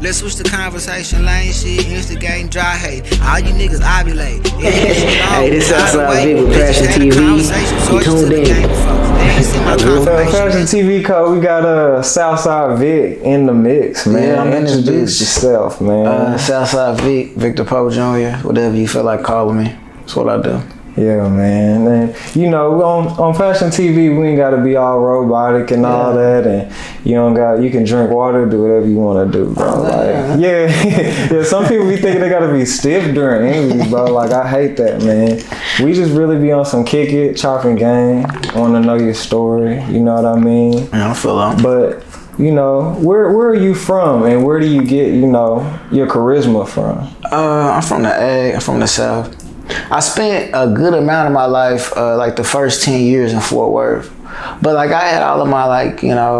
Let's switch the conversation, lane shit, instigating dry hate. All you niggas ovulate. Hey, this Southside Vic with Fashion TV. You tuned in. Fashion TV code, we got Southside Vic in the mix, man. Yeah, I'm in this Introduce bitch. yourself, man. Southside Vic, Victor Poe Jr., whatever you feel like calling me. That's what I do. Yeah, man. And you know, on Fashion TV, we ain't gotta be all robotic and all that, and you can drink water, do whatever you wanna do, bro. Like, yeah, some people be thinking they gotta be stiff during interviews, bro. Like, I hate that, man. We just really be on some kick it, chopping game, wanna know your story, you know what I mean? Yeah, I feel that. But you know, where are you from, and where do you get, your charisma from? I'm from the A. I'm from the South. I spent a good amount of my life, like the first 10 years in Fort Worth. But like I had all of my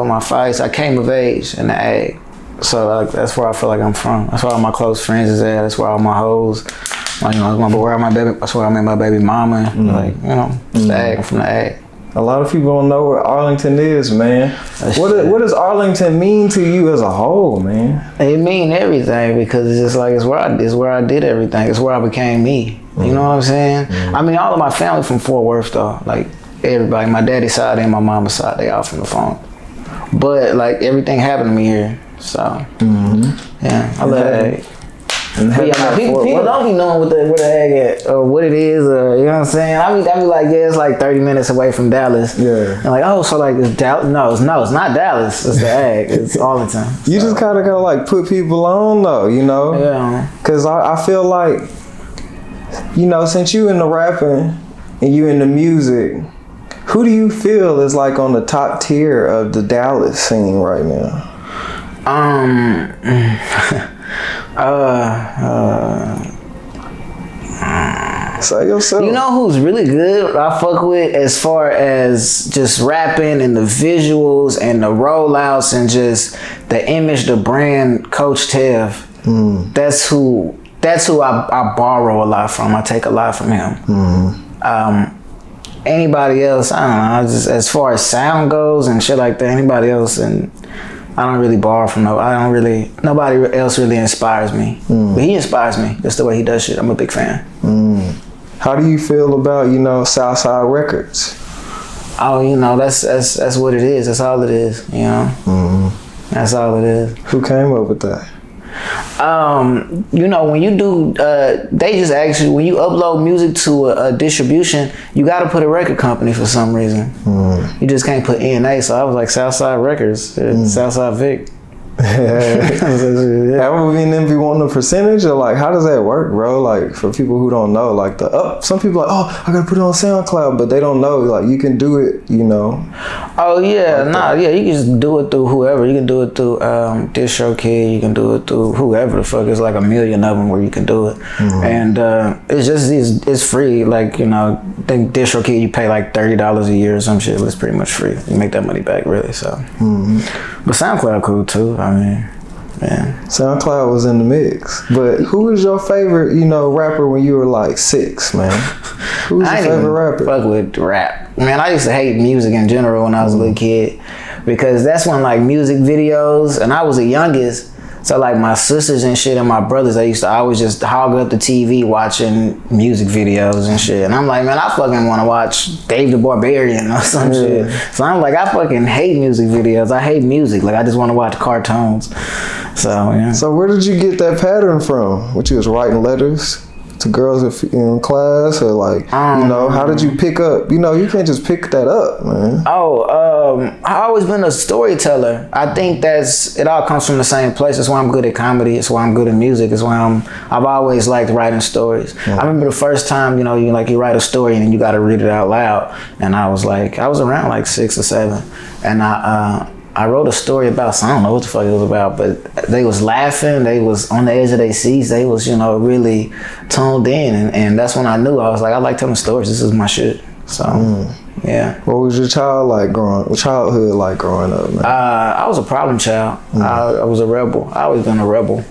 my fights. I came of age in the A. So that's where I feel like I'm from. That's where all my close friends is at. That's where all my hoes, that's where I met my baby mama. It's the A. I'm from the A. A lot of people don't know what Arlington is, man. What does Arlington mean to you as a whole, man? It mean everything because it's just like it's where I did everything. It's where I became me. You know what I'm saying? I mean, all of my family from Fort Worth though. Like everybody, my daddy's side and my mama's side, they all from the phone. But like everything happened to me here. So yeah, I love that. People don't be knowing where the egg at or what it is, or you know what I'm saying. I be like, yeah, it's like 30 minutes away from Dallas. Yeah. And like, oh, so like it's Dallas? No, it's not Dallas. It's the egg. It's Arlington. You just kind of gotta like put people on though, Yeah. Cause I feel like, since you in the rapping and you in the music, who do you feel is like on the top tier of the Dallas scene right now? Say yourself. You know who's really good I fuck with as far as just rapping and the visuals and the rollouts and just the image, the brand, Coach Tev. That's who I borrow a lot from. I take a lot from him. Anybody else, I don't know, just as far as sound goes and shit like that, anybody else, and I don't really borrow from nobody else really inspires me. But he inspires me. That's the way he does shit. I'm a big fan. How do you feel about, Southside Records? Oh, that's what it is. That's all it is, That's all it is. Who came up with that? When you do, they just actually, when you upload music to a distribution, you got to put a record company for some reason. You just can't put ENA. So I was like, Southside Records, Southside Vic. That would mean them be wanting a percentage, or like how does that work, bro? Like for people who don't know, like some people are like, oh, I gotta put it on SoundCloud, but they don't know like you can do it, Oh yeah, like you can just do it through whoever. You can do it through DistroKid. You can do it through whoever the fuck. There's like a million of them where you can do it, and it's free. Like I think DistroKid you pay like $30 a year or some shit. It's pretty much free. You make that money back really. So, but SoundCloud cool too. I mean, yeah. SoundCloud was in the mix. But who was your favorite, rapper when you were like 6, man? Who was your favorite rapper? Fuck with rap. Man, I used to hate music in general when I was a little kid because that's when like music videos, and I was the youngest. So like my sisters and shit and my brothers, they used to always just hog up the TV watching music videos and shit. And I'm like, man, I fucking want to watch Dave the Barbarian or some shit. So I'm like, I fucking hate music videos. I hate music. Like I just want to watch cartoons. So yeah. So where did you get that pattern from? What, you was writing letters to girls in class, or like, how did you pick up? You can't just pick that up, man. I've always been a storyteller. I think it all comes from the same place. That's why I'm good at comedy. It's why I'm good at music. It's why I've always liked writing stories. I remember the first time, you write a story and then you got to read it out loud. And I was around like 6 or 7, and I wrote a story about, I don't know what the fuck it was about, but they was laughing, they was on the edge of their seats, they was, really tuned in, and that's when I knew. I was like, I like telling stories, this is my shit. So, yeah. What was your childhood like growing up, man? I was a problem child. I was a rebel. I always been a rebel.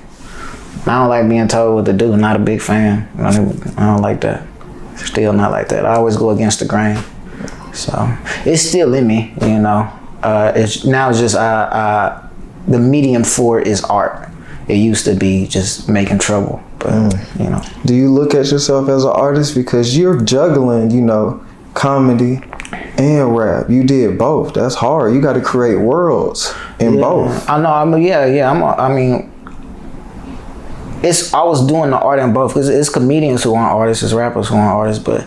I don't like being told what to do. I'm not a big fan. I don't like that. Still not like that. I always go against the grain. So, it's still in me, It's just the medium for it is art. It used to be just making trouble, but you know. Do you look at yourself as an artist because you're juggling, you know, comedy and rap? You did both. That's hard. You got to create worlds in both. I know. I mean, I was doing the art in both because it's comedians who aren't artists, it's rappers who aren't artists. But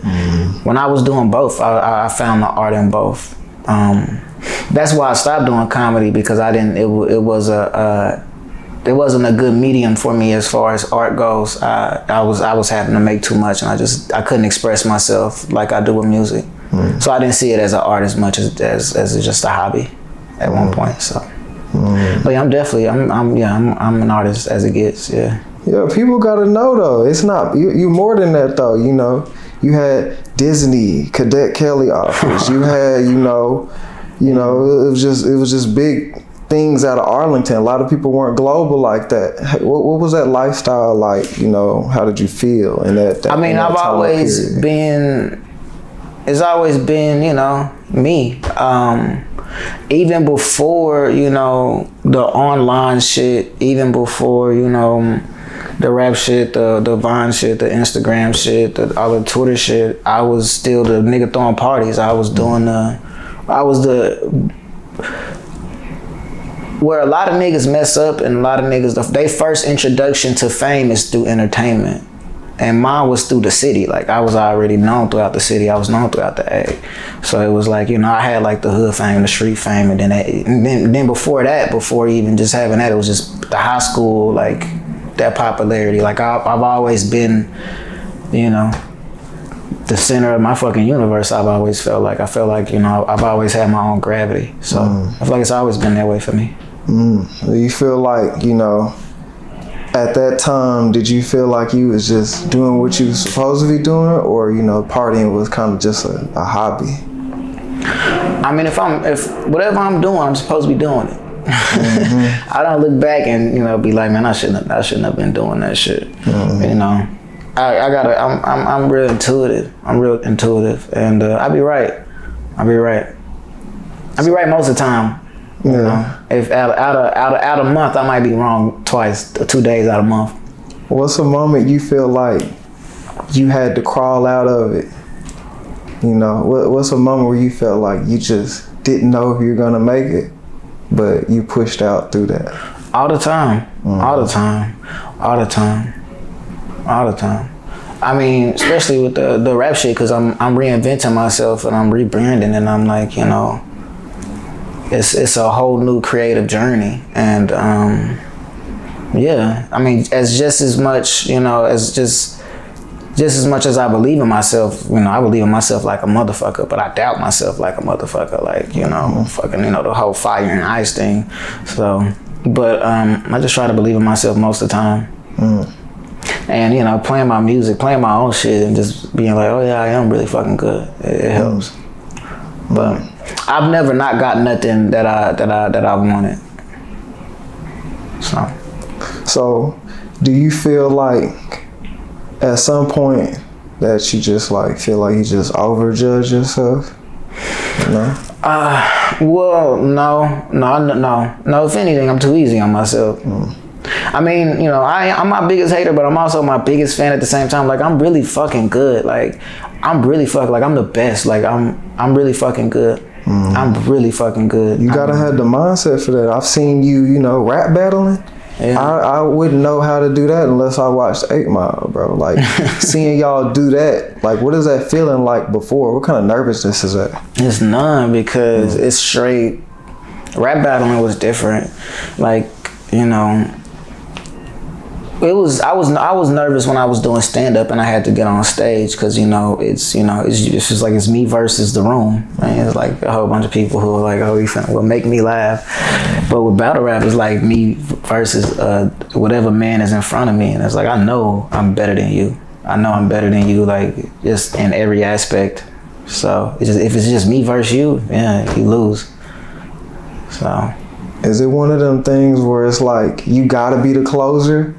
when I was doing both, I found the art in both. That's why I stopped doing comedy, because I didn't. It wasn't a good medium for me as far as art goes. I was having to make too much, and I couldn't express myself like I do with music. So I didn't see it as an art as much as just a hobby at one point. So, but yeah, I'm an artist as it gets. Yeah. Yeah, people gotta know though. It's not you more than that though. You know, you had Disney, Cadet Kelly offers. You had it was just big things out of Arlington. A lot of people weren't global like that. What was that lifestyle like? You know, how did you feel in that? I mean, I've always been. It's always been, you know, me. Even before, you know, the online shit. Even before, you know, the rap shit, the Vine shit, the Instagram shit, all the Twitter shit. I was still the nigga throwing parties. I was where a lot of niggas mess up, and a lot of niggas, their first introduction to fame is through entertainment. And mine was through the city. Like, I was already known throughout the city. I was known throughout the A. So it was like, you know, I had like the hood fame, the street fame, and then before that, before even just having that, it was just the high school, like that popularity. Like I've always been, you know, the center of my fucking universe. I felt like, you know, I've always had my own gravity. So I feel like it's always been that way for me. You feel like, you know, at that time, did you feel like you was just doing what you was supposed to be doing, or, you know, partying was kind of just a hobby? I mean, if whatever I'm doing, I'm supposed to be doing it. I don't look back and, you know, be like, man, I shouldn't have been doing that shit. You know, I'm real intuitive. And I be right most of the time. You know, if out a month, I might be wrong twice, 2 days out of a month. What's a moment you feel like you had to crawl out of it? You know, what's a moment where you felt like you just didn't know if you were gonna make it, but you pushed out through that? All the time. I mean, especially with the rap shit, because I'm reinventing myself and I'm rebranding, and I'm like, you know, it's a whole new creative journey. And yeah, I mean, as just as much, you know, as just as much as I believe in myself, you know, I believe in myself like a motherfucker, but I doubt myself like a motherfucker, like, you know, fucking, you know, the whole fire and ice thing. So, but I just try to believe in myself most of the time. And, you know, playing my music, playing my own shit, and just being like, oh yeah, I am really fucking good. It helps. But I've never not got nothing that I wanted. So, do you feel like at some point that you just like feel like you just overjudge yourself? No. Well, no. If anything, I'm too easy on myself. I mean, you know, I'm my biggest hater, but I'm also my biggest fan at the same time. Like, I'm really fucking good. Like, I'm the best. Like, I'm really fucking good. I'm really fucking good. You gotta have the mindset for that. I've seen you know, rap battling. Yeah. I wouldn't know how to do that unless I watched 8 Mile, bro. Like, seeing y'all do that, like, what is that feeling like before? What kind of nervousness is that? It's none, because it's straight. Rap battling was different. Like, you know, I was nervous when I was doing stand up and I had to get on stage, because, you know, it's just like it's me versus the room. Right? It's like a whole bunch of people who are like, oh, you finna well make me laugh. But with battle rap, it's like me versus whatever man is in front of me, and it's like, I know I'm better than you. Like, just in every aspect. So if it's just me versus you, yeah, you lose. So, is it one of them things where it's like you gotta be the closer?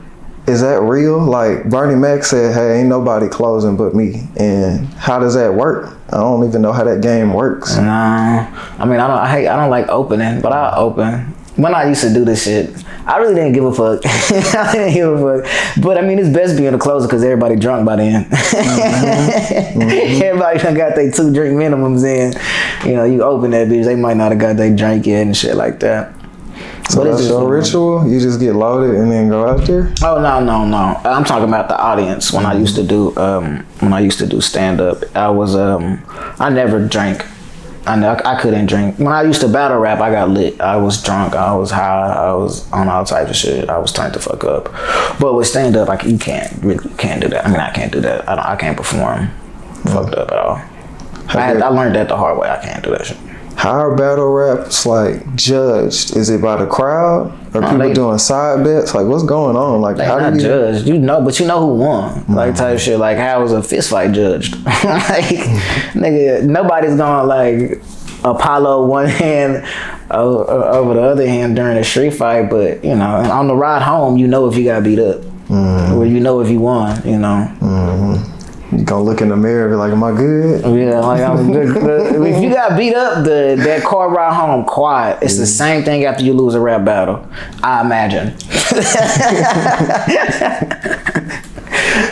Is that real? Like, Bernie Mac said, hey, ain't nobody closing but me. And how does that work? I don't even know how that game works. No, I mean, I don't like opening, but I'll open. when I used to do this shit, I really didn't give a fuck. I didn't give a fuck. But I mean, it's best being a closer because everybody drunk by then. Everybody done got their 2 drink minimums in. You know, you open that bitch, they might not have got their drink yet and shit like that. So that's your ritual? You just get loaded and then go out there? Oh no. I'm talking about the audience. When I used to do stand up, I never drank. I couldn't drink. When I used to battle rap, I got lit. I was drunk. I was high. I was on all types of shit. I was turned the fuck up. But with stand up, you can't do that. I mean, I can't do that. I can't perform fucked up at all. I learned that the hard way. I can't do that shit. How are battle raps like judged? Is it by the crowd? Or people doing side bets? Like, what's going on? Like, how not do you judged? You know, but you know who won? Like type of shit. Like, how was a fist fight judged? Like, nigga, nobody's gonna like Apollo one hand over the other hand during a street fight. But you know, on the ride home, you know if you got beat up, or you know if you won. You know. You gonna look in the mirror and be like, am I good? Yeah, like I'm good. If you got beat up, that car ride home quiet. It's the same thing after you lose a rap battle, I imagine.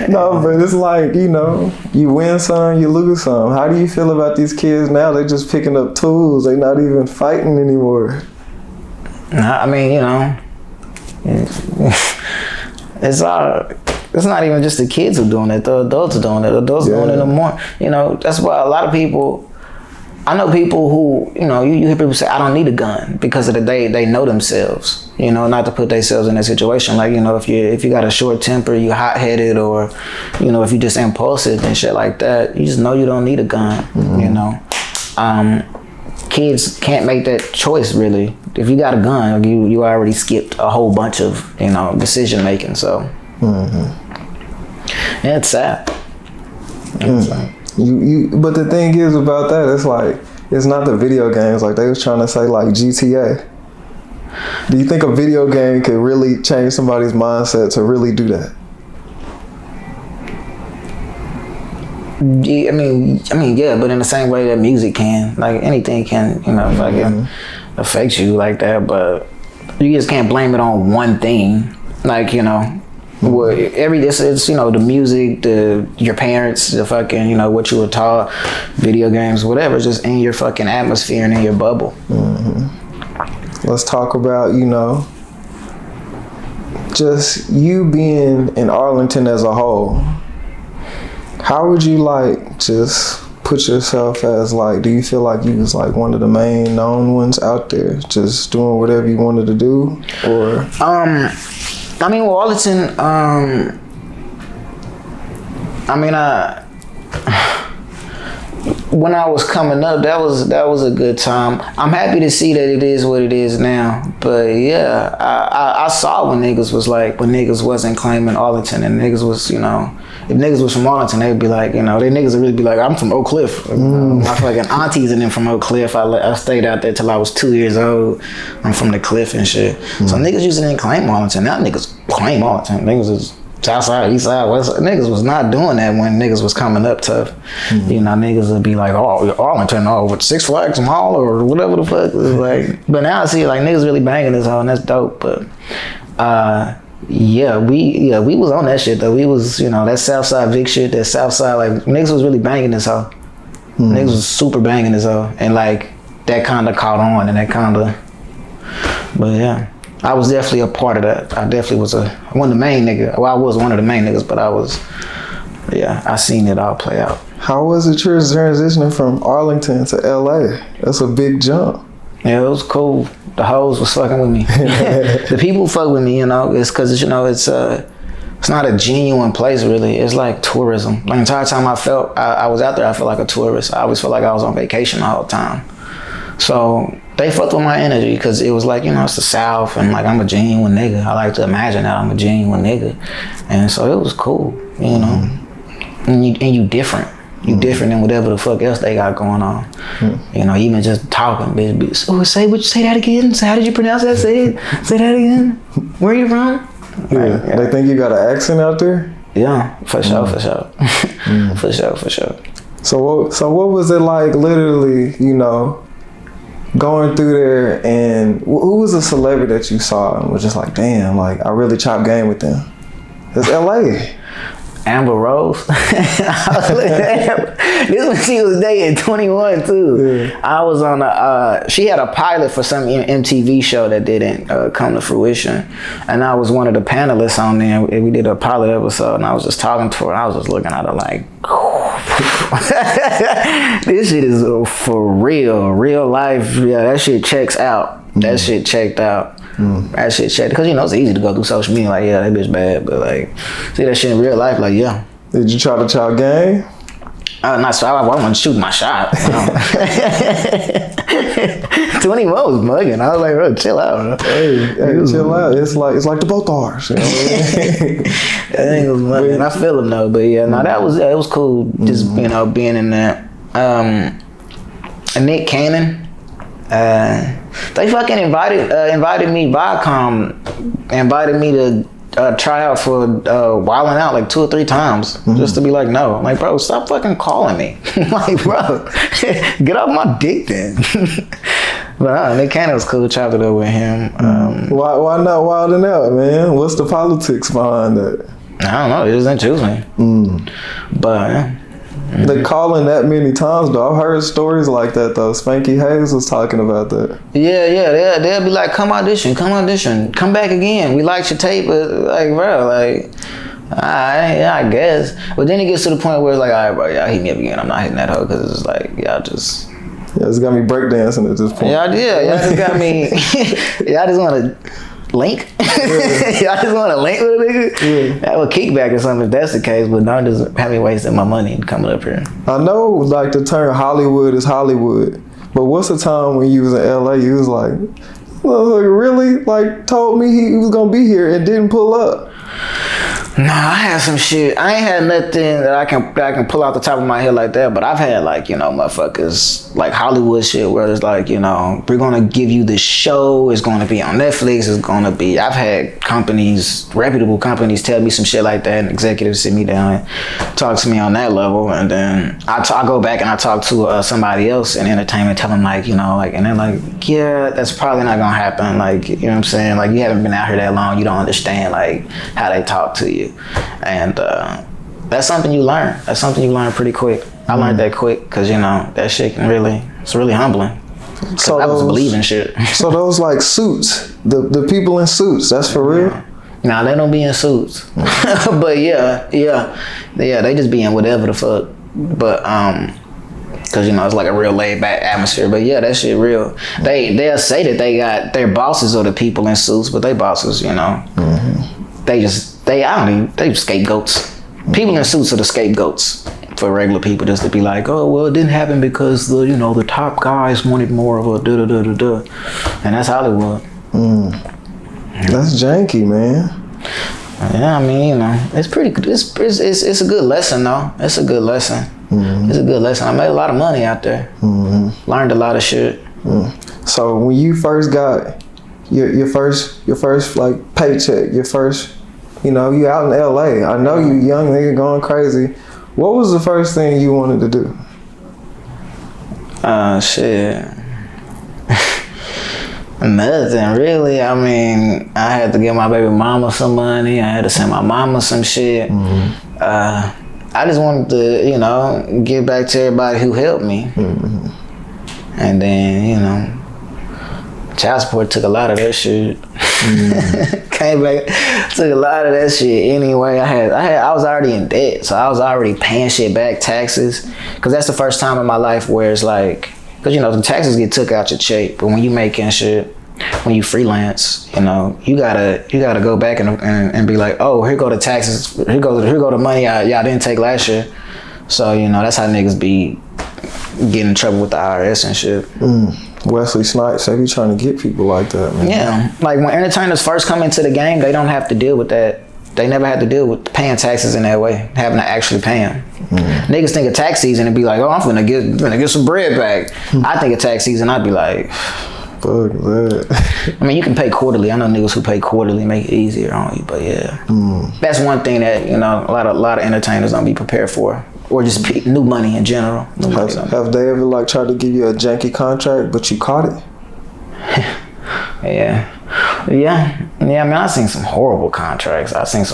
No, but it's like, you know, you win some, you lose some. How do you feel about these kids now? They just picking up tools. They not even fighting anymore. I mean, you know, it's not even just the kids who doing it. The adults are doing it. Adults doing it more. You know, that's why a lot of people. I know people who, you know, you hear people say, I don't need a gun because of the day they know themselves. You know, not to put themselves in that situation. Like, you know, if you got a short temper, you hot headed, or, you know, if you just impulsive and shit like that, you just know you don't need a gun. You know, kids can't make that choice really. If you got a gun, you already skipped a whole bunch of, you know, decision making. So. Yeah, it's sad. But the thing is about that, it's like, it's not the video games. Like they was trying to say like GTA. Do you think a video game could really change somebody's mindset to really do that? Yeah, I mean, yeah, but in the same way that music can, like anything can, you know, like it affects you like that. But you just can't blame it on one thing. Like, you know. Well, it's you know, the music, your parents, the fucking, you know, what you were taught, video games, whatever, just in your fucking atmosphere and in your bubble. Let's talk about, you know, just you being in Arlington as a whole. How would you like just put yourself as like, do you feel like you was like one of the main known ones out there, just doing whatever you wanted to do, or? I mean, well, Arlington, when I was coming up, that was a good time. I'm happy to see that it is what it is now. But yeah, I saw when niggas wasn't claiming Arlington, and niggas was, you know, if niggas was from Arlington, they'd be like, you know, they niggas would really be like, I'm from Oak Cliff. My fucking aunties and them from Oak Cliff. I stayed out there till I was 2 years old. I'm from the Cliff and shit. So niggas usually didn't claim Arlington. Now niggas claim Arlington. Niggas is Southside, Eastside, Westside. Niggas was not doing that when niggas was coming up tough. You know, niggas would be like, oh, Arlington, with Six Flags Mall or whatever the fuck. Like, but now I see like niggas really banging this hoe, and that's dope. But yeah, we was on that shit though. We was, you know, that Southside Vic shit, that Southside, like niggas was really banging this hoe. Niggas was super banging this hoe, and like that kind of caught on, and that kind of. But yeah, I was definitely a part of that. I definitely was one of the main niggas. Well, I was one of the main niggas, but I seen it all play out. How was it transitioning from Arlington to LA? That's a big jump. Yeah, it was cool. The hoes was fucking with me. The people fuck with me, you know. It's because, you know, it's not a genuine place really. It's like tourism. Like the entire time I was out there, I felt like a tourist. I always felt like I was on vacation the whole time. So they fucked with my energy because it was like, you know, it's the South, and like I'm a genuine nigga. I like to imagine that I'm a genuine nigga, and so it was cool, you know. And you different. You different than whatever the fuck else they got going on. You know, even just talking, bitch. Oh, say that again. Say, how did you pronounce that? Say that again. Where are you from? Yeah. They think you got an accent out there? Yeah, for sure. For sure. So what was it like, literally, you know, going through there, and who was a celebrity that you saw and was just like, damn, like I really chopped game with them? It's LA. Amber Rose. This when she was dating 21 too. Yeah. I was on she had a pilot for some MTV show that didn't come to fruition, and I was one of the panelists on there. We did a pilot episode, and I was just talking to her, and I was just looking at her like, this shit is for real life. Yeah, that shit checks out. That shit checked out. That shit checked, because it's easy to go through social media like, yeah, that bitch bad, but like, see that shit in real life, like, yeah. Did you try to chop game? Not so. I wasn't shooting my shot. 21 was mugging. I was like, bro, chill out, bro. Hey, chill out. It's like the both ours. You know what I mean? That thing was mugging. I feel him though, but yeah, no, it was cool. Just being in that. Nick Cannon. They fucking invited me. Viacom invited me to try out for Wildin' Out like 2 or 3 times, just to be like, no. I'm like, bro, stop fucking calling me. Like, bro, get off my dick then. But Nick Cannon was cool. Chopped it up with him. Why not Wildin' Out, man? What's the politics behind that? I don't know. They just didn't choose me. But. They calling that many times though. I've heard stories like that though. Spanky Hayes was talking about that. Yeah. They'll be like, come audition, come back again. We liked your tape, but like, bro, like, I guess. But then it gets to the point where it's like, all right, bro, y'all hit me up again. I'm not hitting that hoe, because it's like, y'all just. Yeah, it's got me breakdancing at this point. Y'all just got me. Y'all just want to link. Y'all just want to link with a nigga. Yeah. Have a kickback or something if that's the case, but don't just have me wasting my money coming up here. I know, like, the term Hollywood is Hollywood, but what's the time when you was in LA, you was like, really, like, told me he was gonna be here and didn't pull up? Nah, I had some shit. I ain't had nothing that I can pull out the top of my head like that, but I've had, like, motherfuckers, like Hollywood shit where it's like, we're gonna give you this show, it's gonna be on Netflix, I've had companies, reputable companies, tell me some shit like that, and executives sit me down and talk to me on that level, and then I go back and I talk to somebody else in entertainment, tell them like, and they're like, yeah, that's probably not gonna happen, like, you know what I'm saying, like, you haven't been out here that long, you don't understand, like, how they talk to you. And that's something you learn. That's something you learn pretty quick. I learned that quick because, that shit it's really humbling. So I was believing shit. So those like suits, the people in suits, that's for real? Nah, they don't be in suits. But yeah, they just be in whatever the fuck. But because it's like a real laid back atmosphere. But yeah, that shit real. They'll say that they got their bosses are the people in suits, but they bosses, they scapegoats. People in suits are the scapegoats for regular people, just to be like, oh, well, it didn't happen because the top guys wanted more of a da-da-da-da-da. And that's Hollywood. That's janky, man. Yeah, I mean, it's pretty good. It's a good lesson, though. It's a good lesson. It's a good lesson. I made a lot of money out there. Learned a lot of shit. So when you first got your first like paycheck, your first, you out in LA. I know you young nigga going crazy. What was the first thing you wanted to do? Shit. Nothing really. I mean, I had to give my baby mama some money. I had to send my mama some shit. I just wanted to, give back to everybody who helped me. And then, child support took a lot of that shit. Came back, took a lot of that shit anyway. I was already in debt, so I was already paying shit back, taxes, because that's the first time in my life where it's like, because the taxes get took out your check, but when you making shit, when you freelance, you gotta go back and be like, oh, here go the taxes, here go the money y'all didn't take last year. So that's how niggas be getting in trouble with the IRS and shit. Wesley Snipes, they be trying to get people like that, man. Yeah, like when entertainers first come into the game, they don't have to deal with that. They never had to deal with paying taxes in that way, having to actually pay them. Niggas think of tax season and be like, oh, I'm finna get some bread back. I think of tax season, I'd be like, fuck that. I mean, you can pay quarterly. I know niggas who pay quarterly make it easier on you, but yeah. That's one thing that, a lot of entertainers don't be prepared for. or just new money in general. Have they ever like tried to give you a janky contract, but you caught it? Yeah. I mean, I've seen some horrible contracts. I've seen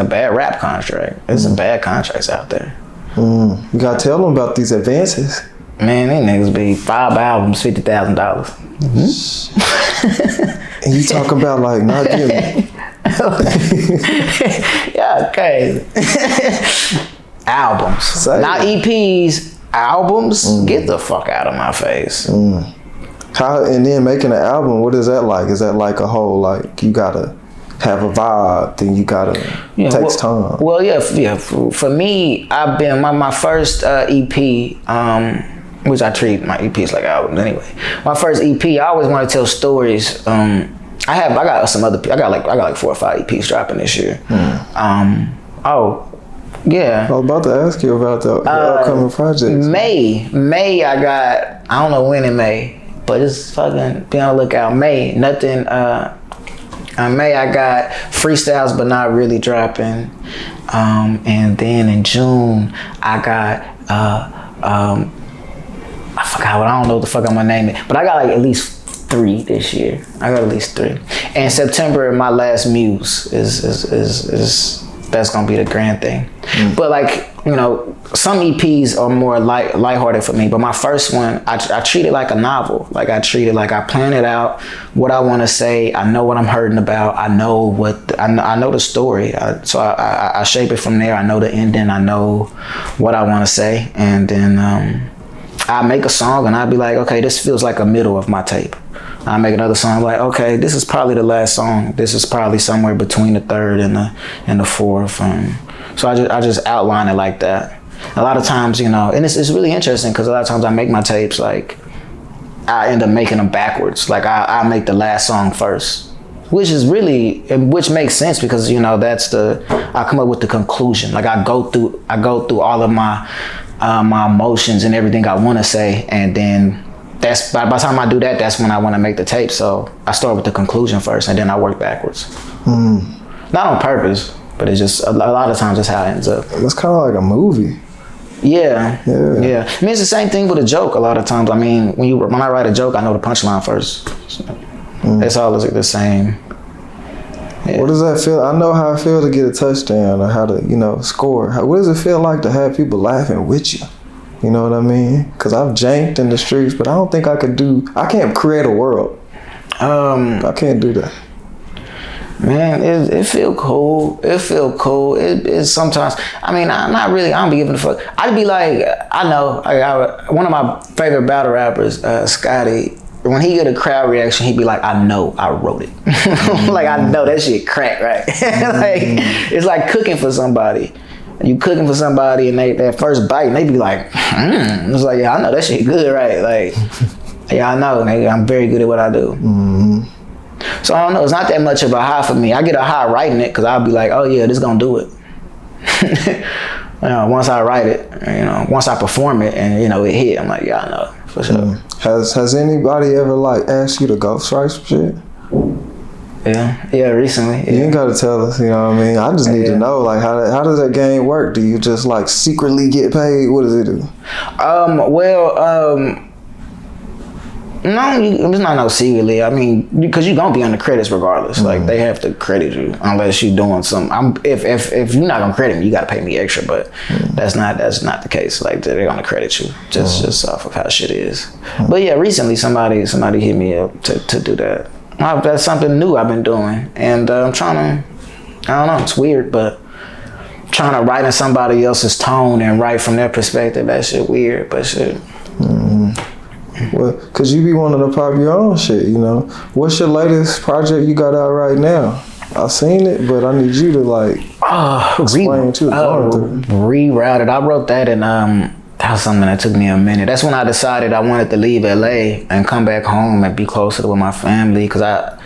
a bad rap contract. There's some bad contracts out there. You gotta tell them about these advances. Man, these niggas be 5 albums, $50,000. And you talk about like not giving. Yeah, okay. Albums, not EPs. Albums. Get the fuck out of my face. How, and then making an album, what is that like? Is that like a whole, like, you gotta have a vibe, then you gotta, takes time? Well, yeah, for me, I've been, my first EP, which I treat my EPs like albums anyway. My first EP, I always want to tell stories. I got like 4 or 5 EPs dropping this year. Yeah. I was about to ask you about the upcoming projects. May, I don't know when in May, but just fucking be on the lookout. May, nothing. May, I got freestyles, but not really dropping. And then in June, I got I forgot I don't know what the fuck I'm gonna name it, but I got like at least 3 this year. And September, my last Muse is that's gonna be the grand thing. But like, you know, some EPs are more lighthearted for me, but my first one, I treat it like a novel. Like I plan it out, what I want to say. I know what I'm hurting about. I know I know the story. So I shape it from there. I know the ending. I know what I want to say, and then I make a song, and I'd be like, okay, this feels like a middle of my tape. I make another song like, okay, this is probably the last song. This is probably somewhere between the third and the fourth. So I just outline it like that. A lot of times, you know, and it's really interesting because a lot of times I make my tapes like, I end up making them backwards. Like I make the last song first, which makes sense because, you know, I come up with the conclusion. Like I go through all of my emotions and everything I want to say, and then that's by the time I do that, that's when I want to make the tape. So I start with the conclusion first, and then I work backwards. Not on purpose, but it's just a lot of times that's how it ends up. It's kind of like a movie. Yeah. I mean, it's the same thing with a joke. A lot of times, I mean, when I write a joke, I know the punchline first. So it's all the same. Yeah. What does that feel? I know how it feels to get a touchdown or how to, you know, score. What does it feel like to have people laughing with you? You know what I mean? Because I've janked in the streets, but I don't think I can't create a world. I can't do that. Man, it feel cool. It sometimes, I mean, I don't be giving a fuck. I'd be like, I know, one of my favorite battle rappers, Scotty, when he get a crowd reaction, he'd be like, I know I wrote it. Like, I know that shit crack, right? Like, it's like cooking for somebody. You cooking for somebody and that first bite, and they be like, It's like, yeah, I know that shit good, right? Like, yeah, I know, nigga, I'm very good at what I do. So I don't know, it's not that much of a high for me. I get a high writing it because I'll be like, oh yeah, this gonna do it. You know, once I write it, you know, once I perform it and, you know, it hit, I'm like, yeah, I know, for sure. Has anybody ever like asked you to ghostwrite some shit? Yeah, recently. Yeah. You ain't gotta tell us, you know what I mean? I just need to know, like, how does that game work? Do you just like secretly get paid? What does it do? No, it's not no secretly. I mean, because you're gonna be on the credits regardless. Like they have to credit you unless you're doing something. If you're not gonna credit me, you gotta pay me extra. But that's not the case. Like they're gonna credit you just off of how shit is. But yeah, recently somebody hit me up to do that. That's something new I've been doing, and I'm trying to. I don't know. It's weird, but trying to write in somebody else's tone and write from their perspective. That shit weird, but shit. Well, cause you be wanting to pop your own shit, you know. What's your latest project you got out right now? I've seen it, but I need you to like explain to reroute it. I wrote that, and that was something that took me a minute. That's when I decided I wanted to leave LA and come back home and be closer with my family. Cause I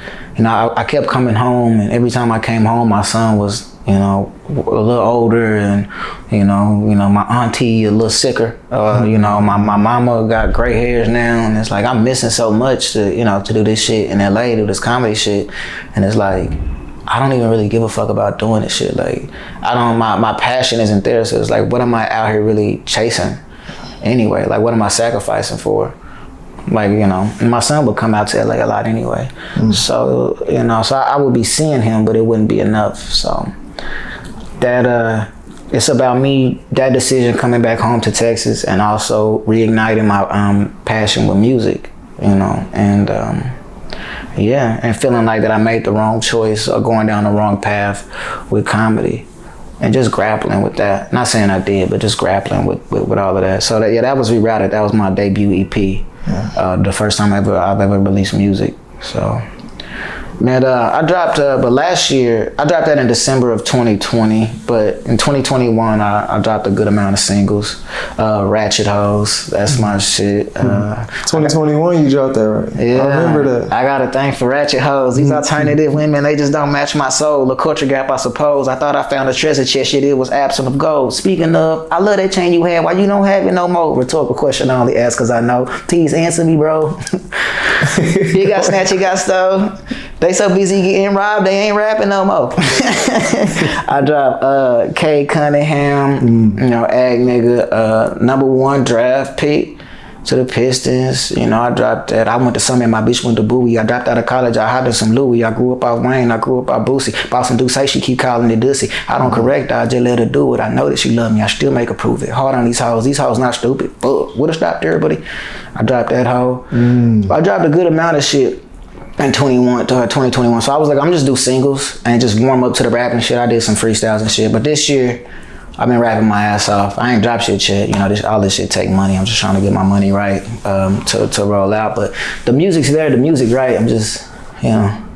kept coming home, and every time I came home, my son was, you know, a little older, and you know, my auntie a little sicker. You know, my mama got gray hairs now, and it's like I'm missing so much to do this shit in LA, do this comedy shit, and it's like I don't even really give a fuck about doing this shit. Like, my passion isn't there. So it's like, what am I out here really chasing anyway? Like, what am I sacrificing for? Like, you know, and my son would come out to LA a lot anyway. So, you know, so I would be seeing him, but it wouldn't be enough. So that, it's about me, that decision coming back home to Texas and also reigniting my passion with music, you know, and yeah, and feeling like that I made the wrong choice or going down the wrong path with comedy and just grappling with that. Not saying I did, but just grappling with all of that. So that, yeah, that was Rerouted. That was my debut EP. The first time I've ever released music. So, man, I dropped, but last year, I dropped that in December of 2020, but in 2021, I dropped a good amount of singles. Ratchet Hoes, that's my shit. 2021, you dropped that, right? Yeah, I remember that. I got a thing for Ratchet Hoes. These alternative women, they just don't match my soul. The culture gap, I suppose. I thought I found a treasure chest, shit, it was absent of gold. Speaking of, I love that chain you had. Why you don't have it no more? Rhetorical question I only ask because I know. Please answer me, bro. You got snatched, you got stole. They so busy getting robbed, they ain't rapping no more. I dropped K Cunningham, you know, Ag Nigga, #1 draft pick to the Pistons. You know, I dropped that. I went to Summit, my bitch went to Bowie. I dropped out of college, I hopped in some Louis. I grew up out Wayne, I grew up out Boosie. Boston do say she keep calling it Dussy. I don't correct her, I just let her do it. I know that she love me, I still make her prove it. Hard on these hoes not stupid. Fuck, would've stopped everybody. I dropped that hoe. I dropped a good amount of shit in 2021. So I was like, I'm just do singles and just warm up to the rapping shit. I did some freestyles and shit. But this year, I've been rapping my ass off. I ain't dropped shit yet. You know, all this shit take money. I'm just trying to get my money right to roll out. But the music's there, the music right. I'm just, you know,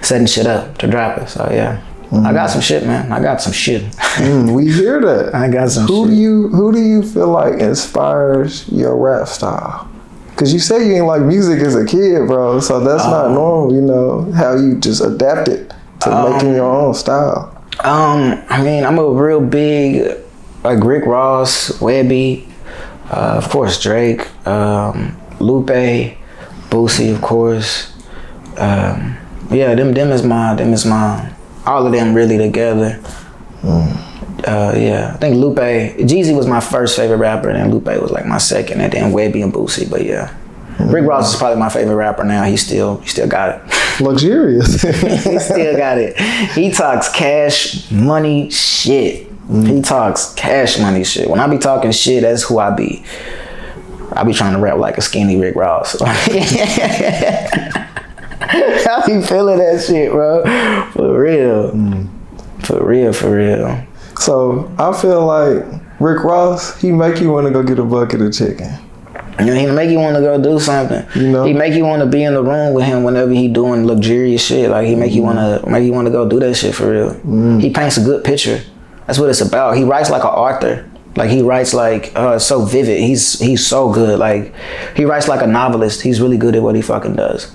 setting shit up to drop it. So yeah. I got some shit, man. I got some shit. We hear that. I got some shit. Who do you feel like inspires your rap style? Cause you say you ain't like music as a kid, bro. So that's not normal, you know, how you just adapted to making your own style. I mean, I'm a real big, like Rick Ross, Webby, of course Drake, Lupe, Boosie, of course. Yeah, them is my, all of them really together. Yeah, I think Lupe, Jeezy was my first favorite rapper, and then Lupe was like my second, and then Webby and Boosie. But yeah, Rick Ross is probably my favorite rapper now. He still got it. Luxurious. He still got it. He talks cash money shit. He talks cash money shit. When I be talking shit, that's who I be. I be trying to rap like a skinny Rick Ross. I be feeling that shit, bro. For real. For real. So I feel like Rick Ross, he make you want to go get a bucket of chicken. You know, he make you want to go do something. You know, he make you want to be in the room with him whenever he doing luxurious shit. Like he make you want to go do that shit for real. He paints a good picture. That's what it's about. He writes like an author. Like he writes like so vivid. He's so good. Like he writes like a novelist. He's really good at what he fucking does.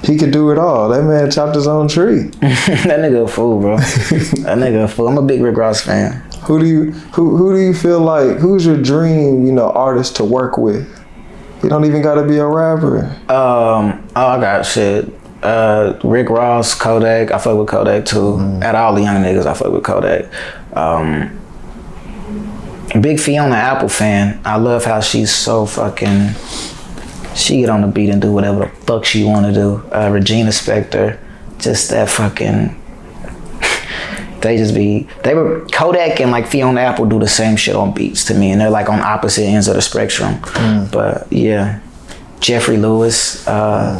He could do it all. That man chopped his own tree. That nigga a fool, bro. That nigga a fool. I'm a big Rick Ross fan. Who do you feel like, who's your dream, you know, artist to work with? You don't even gotta be a rapper. I got shit. Rick Ross, Kodak. I fuck with Kodak too. At all the young niggas, I fuck with Kodak. Big Fiona Apple fan. I love how she's so fucking. She get on the beat and do whatever the fuck she want to do. Regina Spektor, just that fucking. Kodak and like Fiona Apple do the same shit on beats to me, and they're like on opposite ends of the spectrum. But yeah, Jeffrey Lewis. Yeah,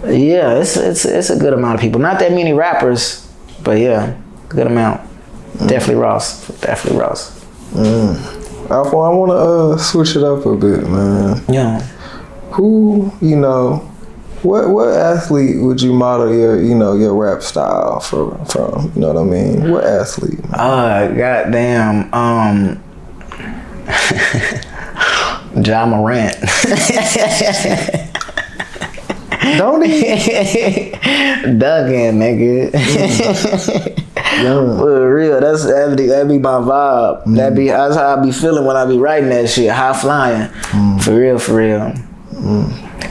it's a good amount of people. Not that many rappers, but yeah, good amount. Definitely Ross. Alpha, I want to switch it up a bit, man. Yeah. Who, you know, what athlete would you model your rap style from? You know what I mean? What athlete? Goddamn. Ja Morant. Don't he? Duncan, nigga. For real, that'd be my vibe. That's how I be feeling when I be writing that shit. High flying. For real.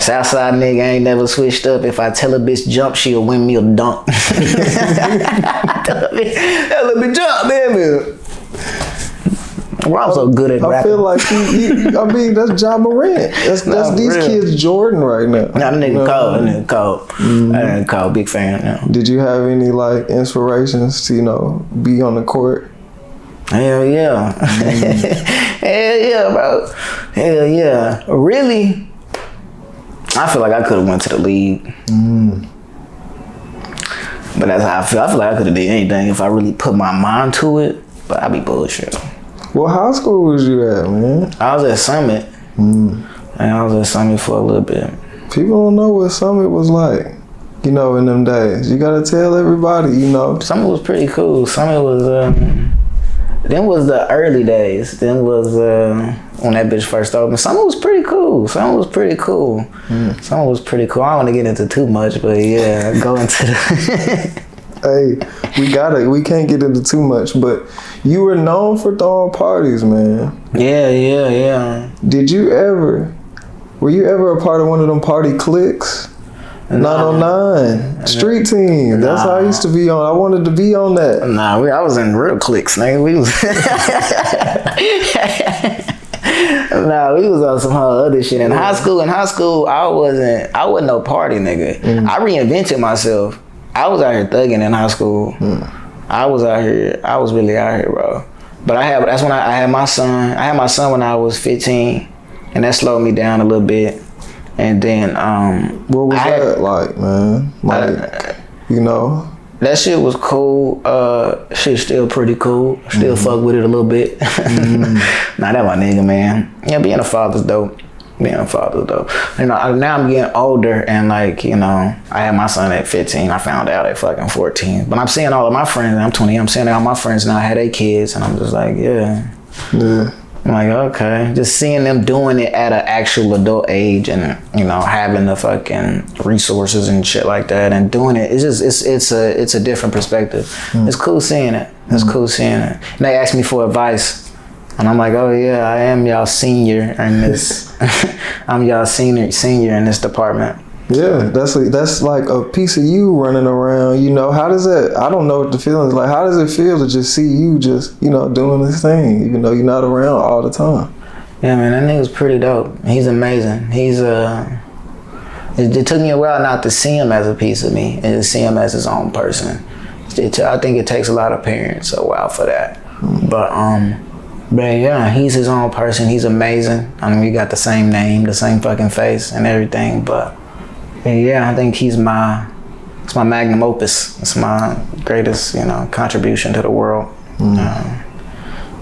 Southside nigga ain't never switched up. If I tell a bitch jump, she'll win me a dunk. Tell a bitch jump, man. Well, I'm so good at rapping. I feel like I mean, that's Ja Morant. That's these kids Jordan right now. Nah, that nigga cold. That nigga cold. That nigga cold. Big fan now. Did you have any like inspirations to, be on the court? Hell yeah. Hell yeah, bro. Hell yeah. Really? I feel like I could have went to the league. But that's how I feel. I feel like I could have did anything if I really put my mind to it. But I'd be bullshit. What high school was you at, man? I was at Summit. And I was at Summit for a little bit. People don't know what Summit was like, in them days. You gotta tell everybody, Summit was pretty cool. Summit was, then was the early days. Then was, when that bitch first opened. Summit was pretty cool. Summit was pretty cool. Summit was pretty cool. I don't want to get into too much, but yeah, go into the... Hey, we can't get into too much, but you were known for throwing parties, man. Yeah. Were you ever a part of one of them party cliques? 909, street team. That's how I used to be on. I wanted to be on that. Nah, I was in real cliques, nigga. We was we was on some whole other shit. In high school, I wasn't no party nigga. I reinvented myself. I was out here thugging in high school. I was really out here, bro. But that's when I had my son. I had my son when I was 15, and that slowed me down a little bit. And then, what was that like, man? That shit was cool. Shit still pretty cool. Still fuck with it a little bit. Nah, that my nigga, man. Yeah, being a father's dope. Now I'm getting older, and I had my son at 15. I found out at fucking 14. But I'm seeing all of my friends, and I'm 20. I'm seeing all my friends now had their kids, and I'm just like, yeah. I'm like, okay. Just seeing them doing it at an actual adult age, and having the fucking resources and shit like that, and doing it. It's just it's a different perspective. It's cool seeing it. It's cool seeing it. And they asked me for advice. And I'm like, oh yeah, I am y'all senior in this. I'm y'all senior in this department. Yeah, that's like a piece of you running around. How does that? I don't know what the feeling is like. How does it feel to just see you just doing this thing, even though you're not around all the time? Yeah, man, that nigga's pretty dope. He's amazing. He's It took me a while not to see him as a piece of me and to see him as his own person. I think it takes a lot of parents a while for that. But yeah, he's his own person. He's amazing. I mean, we got the same name, the same fucking face and everything. But yeah, I think it's my magnum opus. It's my greatest, contribution to the world.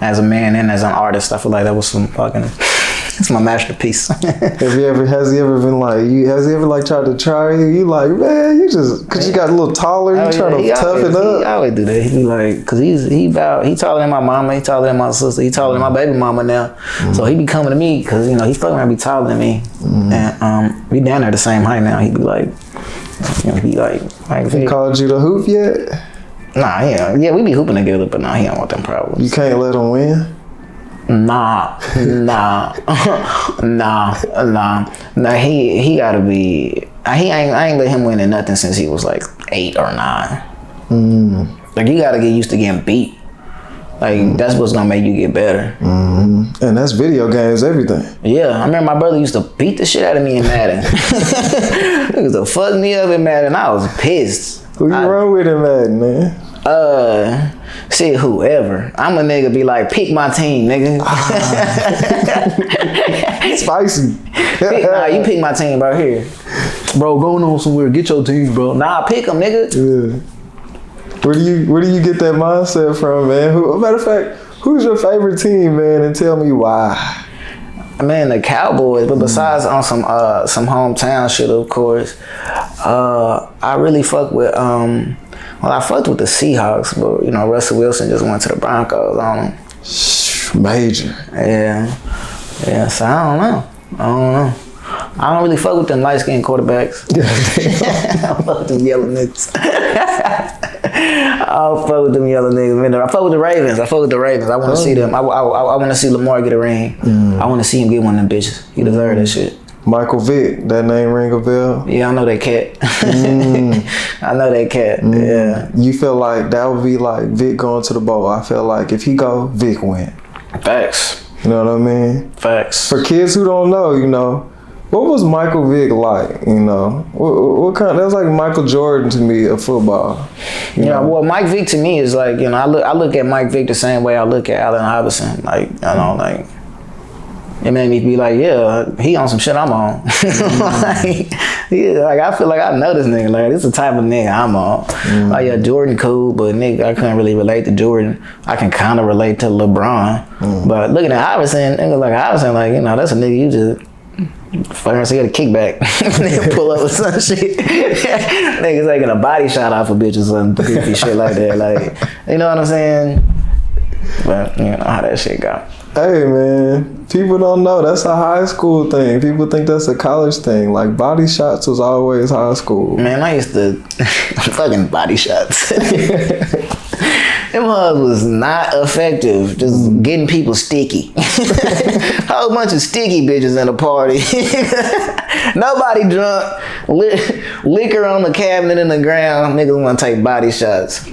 As a man and as an artist, I feel like that was it's my masterpiece. Has he ever been like, has he ever tried to try you? You like, man, you just, cause you got a little taller, you trying to toughen up. He always do that. He be like, cause he taller than my mama, he taller than my sister, he taller than my baby mama now. So he be coming to me, cause he fucking around be taller than me. And we down there the same height now. He be like, he called you the hoop yet? Nah, yeah, we be hooping together, but nah, he don't want them problems. You can't let him win? Nah. He gotta be. I ain't let him win in nothing since he was like 8 or 9. Like you gotta get used to getting beat. Like that's what's gonna make you get better. And that's video games, everything. Yeah, I remember my brother used to beat the shit out of me in Madden. He used to fuck me up in Madden. I was pissed. Who you run with in Madden, man? Shit, whoever. I'm a nigga be like, pick my team, nigga. Spicy. Nah, you pick my team right here. Bro, going on somewhere, get your team, bro. Nah, pick them, nigga. Yeah. Where do you get that mindset from, man? Matter of fact, who's your favorite team, man? And tell me why. Man, the Cowboys, but besides on some hometown shit, of course, I really fuck with I fucked with the Seahawks, but Russell Wilson just went to the Broncos on him. Major. Yeah, so I don't know. I don't really fuck with them light-skinned quarterbacks. I fuck with them yellow niggas. I don't fuck with them yellow niggas. Man, I fuck with the Ravens. I want to see them. I want to see Lamar get a ring. I want to see him get one of them bitches. He deserves that shit. Michael Vick, that name ring a bell? Yeah, I know that cat. I know that cat. Yeah. You feel like that would be like Vic going to the bowl. I feel like if he go, Vic win. Facts. You know what I mean? Facts. For kids who don't know, you know, what was Michael Vick like? You know, what kind? That was like Michael Jordan to me of football. Yeah, well, Mike Vick to me is like, you know, I look at Mike Vick the same way I look at Allen Iverson. Like, I know, like, it made me be like, yeah, he on some shit I'm on. Like, yeah, like I feel like I know this nigga. Like, this is the type of nigga I'm on. Like, yeah, Jordan cool, but nigga, I couldn't really relate to Jordan. I can kind of relate to LeBron. But looking at Iverson, nigga like Iverson, like, you know, that's a nigga you just fucking so you get a kickback. Nigga pull up with some shit. Niggas taking a body shot off a bitch or some goofy shit like that. Like, you know what I'm saying? But you know how that shit go. Hey man, people don't know that's a high school thing. People think that's a college thing. Like body shots was always high school. Man, I used to fucking body shots. Them hugs was not effective. Just getting people sticky. Whole bunch of sticky bitches in a party. Nobody drunk. Liquor on the cabinet in the ground. Niggas want to take body shots.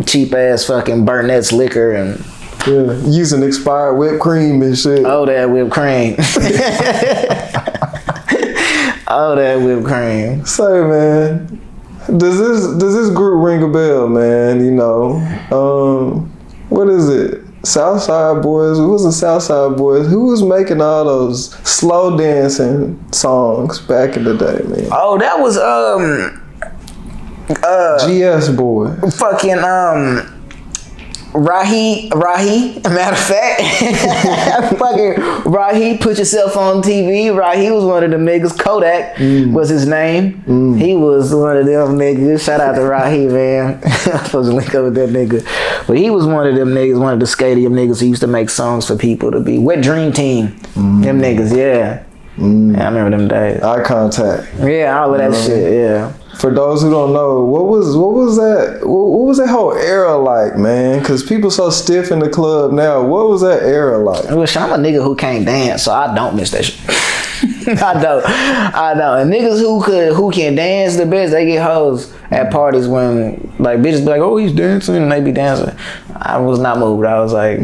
Cheap ass fucking Burnett's liquor and. Yeah, using expired whipped cream and shit. Oh, that whipped cream. Oh, that whipped cream. Say, man, does this group ring a bell, man? You know, what is it? Southside Boys. Who was the Southside Boys? Who was making all those slow dancing songs back in the day, man? Oh, that was GS Boy. Fucking Rahi, matter of fact, fucking Rahi, put yourself on TV. Rahi was one of them niggas. Kodak was his name. He was one of them niggas. Shout out to Rahi, man. I'm supposed to link up with that nigga. But he was one of them niggas, one of the stadium niggas who used to make songs for people to be. Wet Dream Team. Them niggas, yeah. Yeah, I remember them days. Eye Contact. Yeah, all of that shit, yeah. For those who don't know, what was that whole era like, man? Because people so stiff in the club now. What was that era like? I'm a nigga who can't dance, so I don't miss that shit. I don't. And niggas who can dance the best, they get hoes at parties when like bitches be like, oh, he's dancing, and they be dancing. I was not moved. I was like,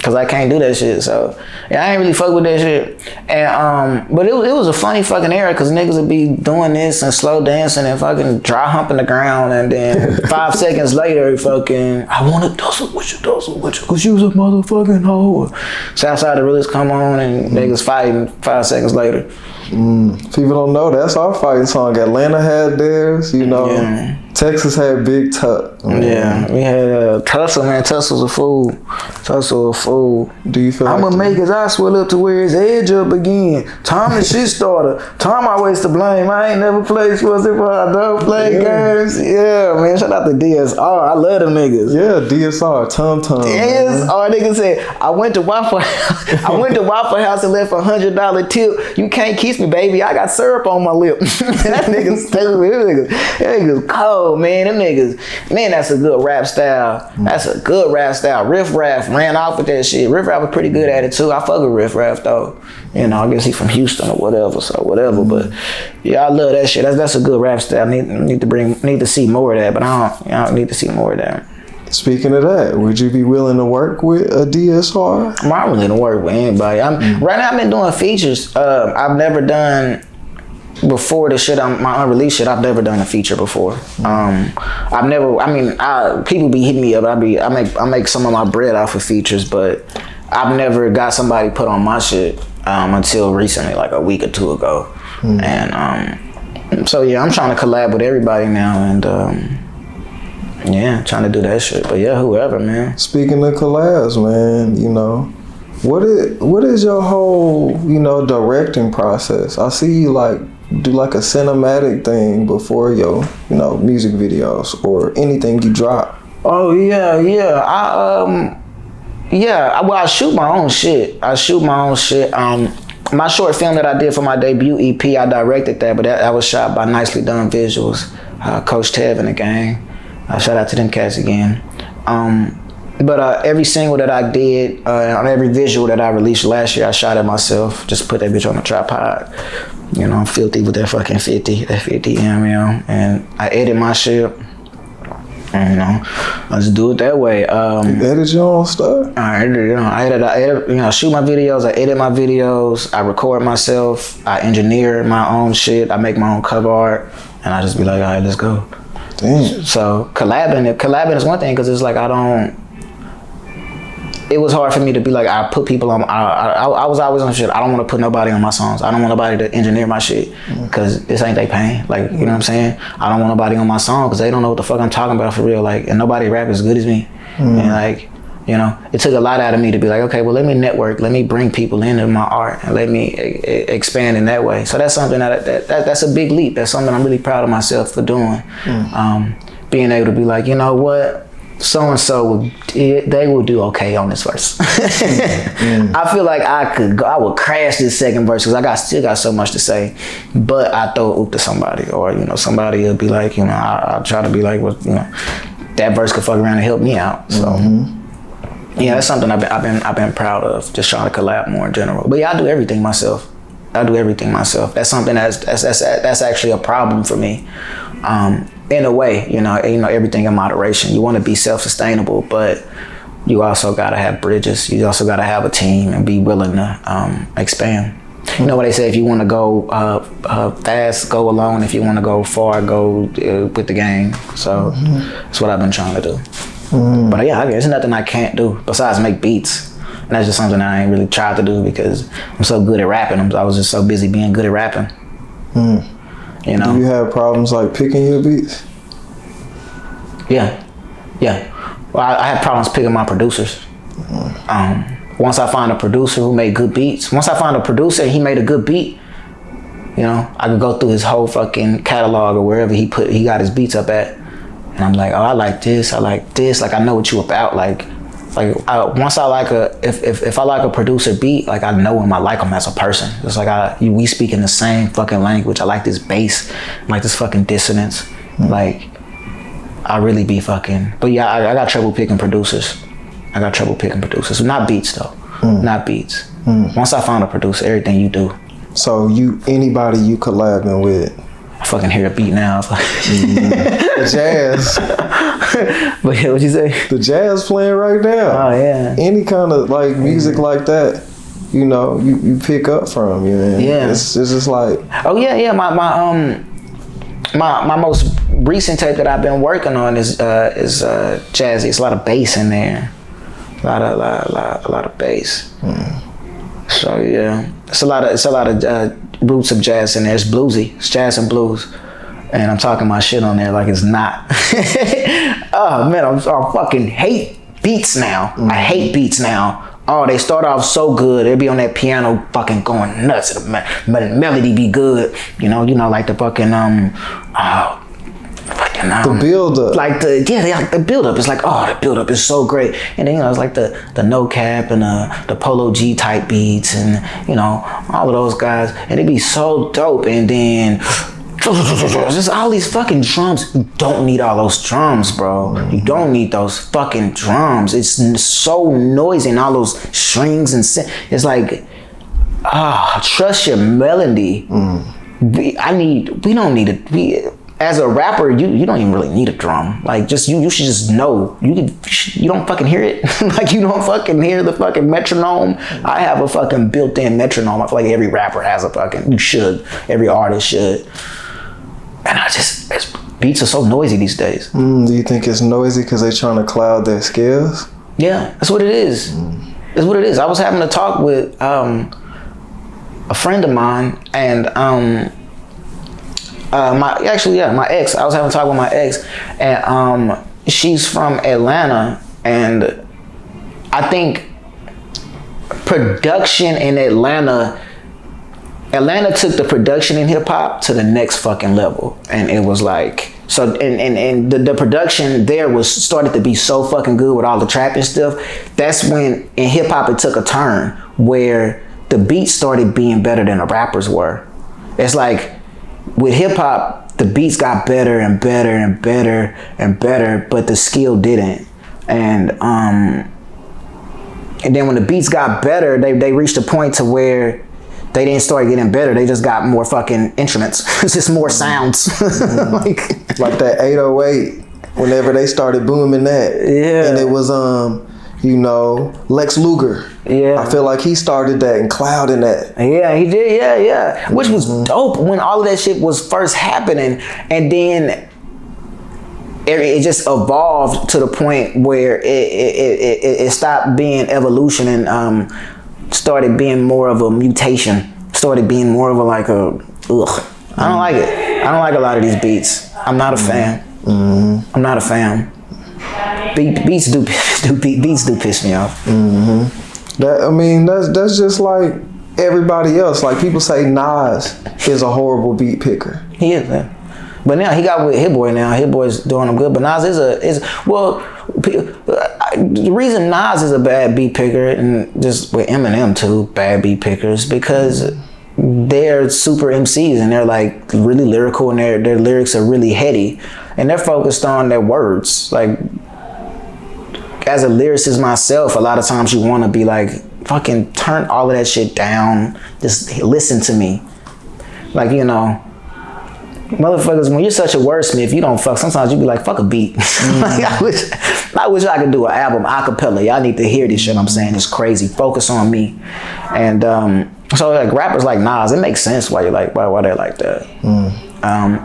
cause I can't do that shit. So yeah, I ain't really fuck with that shit. And but it was a funny fucking era, cause niggas would be doing this and slow dancing and fucking dry humping the ground, and then 5 seconds later, fucking, I wanna tussle with you, cause you was a motherfucking hoe. Southside the realest come on and niggas fighting 5 seconds later. People don't know that's our fighting song. Atlanta had theirs, you know. Yeah. Texas had Big Tuck. Yeah, we had Tussle, man. Tussle's a fool. Tussle a fool. Do you feel I'm gonna make his eye swell up to where his edge up again. Tom the shit starter. Tom always to blame. I ain't never played sports if I don't play games. Yeah, man. Shout out to DSR. I love them niggas. Yeah, DSR. Tom. DSR nigga said, I went to Waffle House and left $100 tip. You can't kiss me, baby. I got syrup on my lip. That nigga's stupid. That nigga's cold. Man, them niggas, man, that's a good rap style. That's a good rap style. Riff Raff ran off with that shit. Riff Raff was pretty good at it too. I fuck with Riff Raff though. You know, I guess he from Houston or whatever, so whatever. But yeah, I love that shit. That's a good rap style. Need to see more of that, but I don't need to see more of that. Speaking of that, would you be willing to work with a DSR? I'm willing to work with anybody. Right now I've been doing features. I've never done. Before the shit, my unreleased shit, I've never done a feature before. People be hitting me up. I make some of my bread off of features, but I've never got somebody put on my shit until recently, like a week or two ago. And so yeah, I'm trying to collab with everybody now, and yeah, trying to do that shit. But yeah, whoever, man. Speaking of collabs, man, you know, what is your whole, you know, directing process? I see you like do like a cinematic thing before your, you know, music videos or anything you drop. Oh yeah. I shoot my own shit. My short film that I did for my debut EP, I directed that, but that was shot by Nicely Done Visuals, Coach Tev and the gang. Shout out to them cats again. But every single that I did, on every visual that I released last year, I shot it myself. Just put that bitch on a tripod. You know, I'm filthy with that fucking 50 mm, and I edit my shit. And, you know, I just do it that way. You edit your own stuff? I edit, you know, shoot my videos, I edit my videos, I record myself, I engineer my own shit, I make my own cover art, and I just be like, all right, let's go. Damn. So collabing is one thing, because it's like it was hard for me to be like, I put people on, I was always on shit. I don't want to put nobody on my songs. I don't want nobody to engineer my shit, because this ain't they pain. Like, you know what I'm saying? I don't want nobody on my song, because they don't know what the fuck I'm talking about for real. Like, and nobody rap as good as me. And like, you know, it took a lot out of me to be like, okay, well, let me network, let me bring people into my art, and let me expand in that way. So that's something that's a big leap. That's something I'm really proud of myself for doing. Being able to be like, you know what? So-and-so, they will do okay on this verse. I feel like I would crash this second verse, because I still got so much to say, but I throw a oop to somebody, or, you know, somebody will be like, you know, I'll try to be like, well, you know, that verse could fuck around and help me out. So yeah, that's something I've been proud of, just trying to collab more in general. But yeah, I do everything myself. That's something that's actually a problem for me. In a way, you know, everything in moderation. You want to be self-sustainable, but you also got to have bridges. You also got to have a team and be willing to expand. You know what they say, if you want to go fast, go alone. If you want to go far, go with the gang. So that's what I've been trying to do. But yeah, there's nothing I can't do besides make beats. And that's just something I ain't really tried to do, because I'm so good at rapping. I was just so busy being good at rapping. You know? Do you have problems like picking your beats? Yeah. Well, I have problems picking my producers. Once I find a producer who made good beats, once I find a producer and he made a good beat, you know, I could go through his whole fucking catalog or wherever he got his beats up at, and I'm like, oh, I like this, like I know what you about, like once I like if I like a producer beat, like I know him, I like him as a person. It's like we speak in the same fucking language. I like this bass, I like this fucking dissonance. Like, I really be fucking, but yeah, I got trouble picking producers. Not beats though, not beats. Once I find a producer, everything you do. So anybody you collabing with? I fucking hear a beat now. The jazz. But yeah, what you say? The jazz playing right now. Oh yeah. Any kind of like music like that, you know, you pick up from, you know. Yeah. It's just like. Oh yeah. My most recent tape that I've been working on is jazzy. It's a lot of bass in there. A lot of bass. So yeah, it's a lot of roots of jazz in there. It's bluesy. It's jazz and blues, and I'm talking my shit on there like it's not. Oh man, I fucking hate beats now. I hate beats now. Oh, they start off so good. They be on that piano fucking going nuts. The melody be good. You know, like the fucking the build up. Like the build up. It's like, oh, the build up is so great. And then, you know, it's like the no cap and the Polo G type beats, and, you know, all of those guys, and it be so dope. And then just all these fucking drums. You don't need all those drums, bro. You don't need those fucking drums. It's so noisy, and all those strings and it's like, trust your melody. We don't need it. As a rapper, you don't even really need a drum. Like, just you should just know. You don't fucking hear it. Like, you don't fucking hear the fucking metronome. I have a fucking built-in metronome. I feel like every rapper has a fucking. You should. Every artist should. And beats are so noisy these days. Do you think it's noisy because they're trying to cloud their scales? Yeah, that's what it is. That's what it is. I was having a talk with a friend of mine, and my ex. I was having a talk with my ex, and she's from Atlanta, and I think production in Atlanta took the production in hip hop to the next fucking level, and it was like, so, and the production there started to be so fucking good with all the trap and stuff. That's when in hip hop it took a turn where the beats started being better than the rappers were. It's like, with hip hop, the beats got better and better and better and better, but the skill didn't. And then when the beats got better, they reached a point to where they didn't start getting better. They just got more fucking instruments. It's just more sounds. like that 808. Whenever they started booming that, and it was Lex Luger. Yeah, I feel like he started that and Cloud in that. Yeah, he did. Yeah. Which was dope when all of that shit was first happening, and then it just evolved to the point where it stopped being evolution and started being more of a mutation. Started being more of a I don't like it. I don't like a lot of these beats. I'm not a fan. I'm not a fan. Beats do piss me off. That's just like everybody else. Like people say Nas is a horrible beat picker. He is, man. But now he got with Hit Boy now. Hit Boy's doing him good. But Nas the reason Nas is a bad beat picker, and just with Eminem too, bad beat pickers, because they're super MCs and they're like really lyrical and their lyrics are really heady and they're focused on their words. Like, as a lyricist myself, a lot of times you want to be like, fucking turn all of that shit down. Just listen to me. Like, motherfuckers, when you're such a wordsmith, you don't fuck. Sometimes you be like, fuck a beat. Like, I wish I could do an album acapella. Y'all need to hear this shit I'm saying. It's crazy. Focus on me. And so like rappers like Nas, it makes sense why you're like, why they're like that.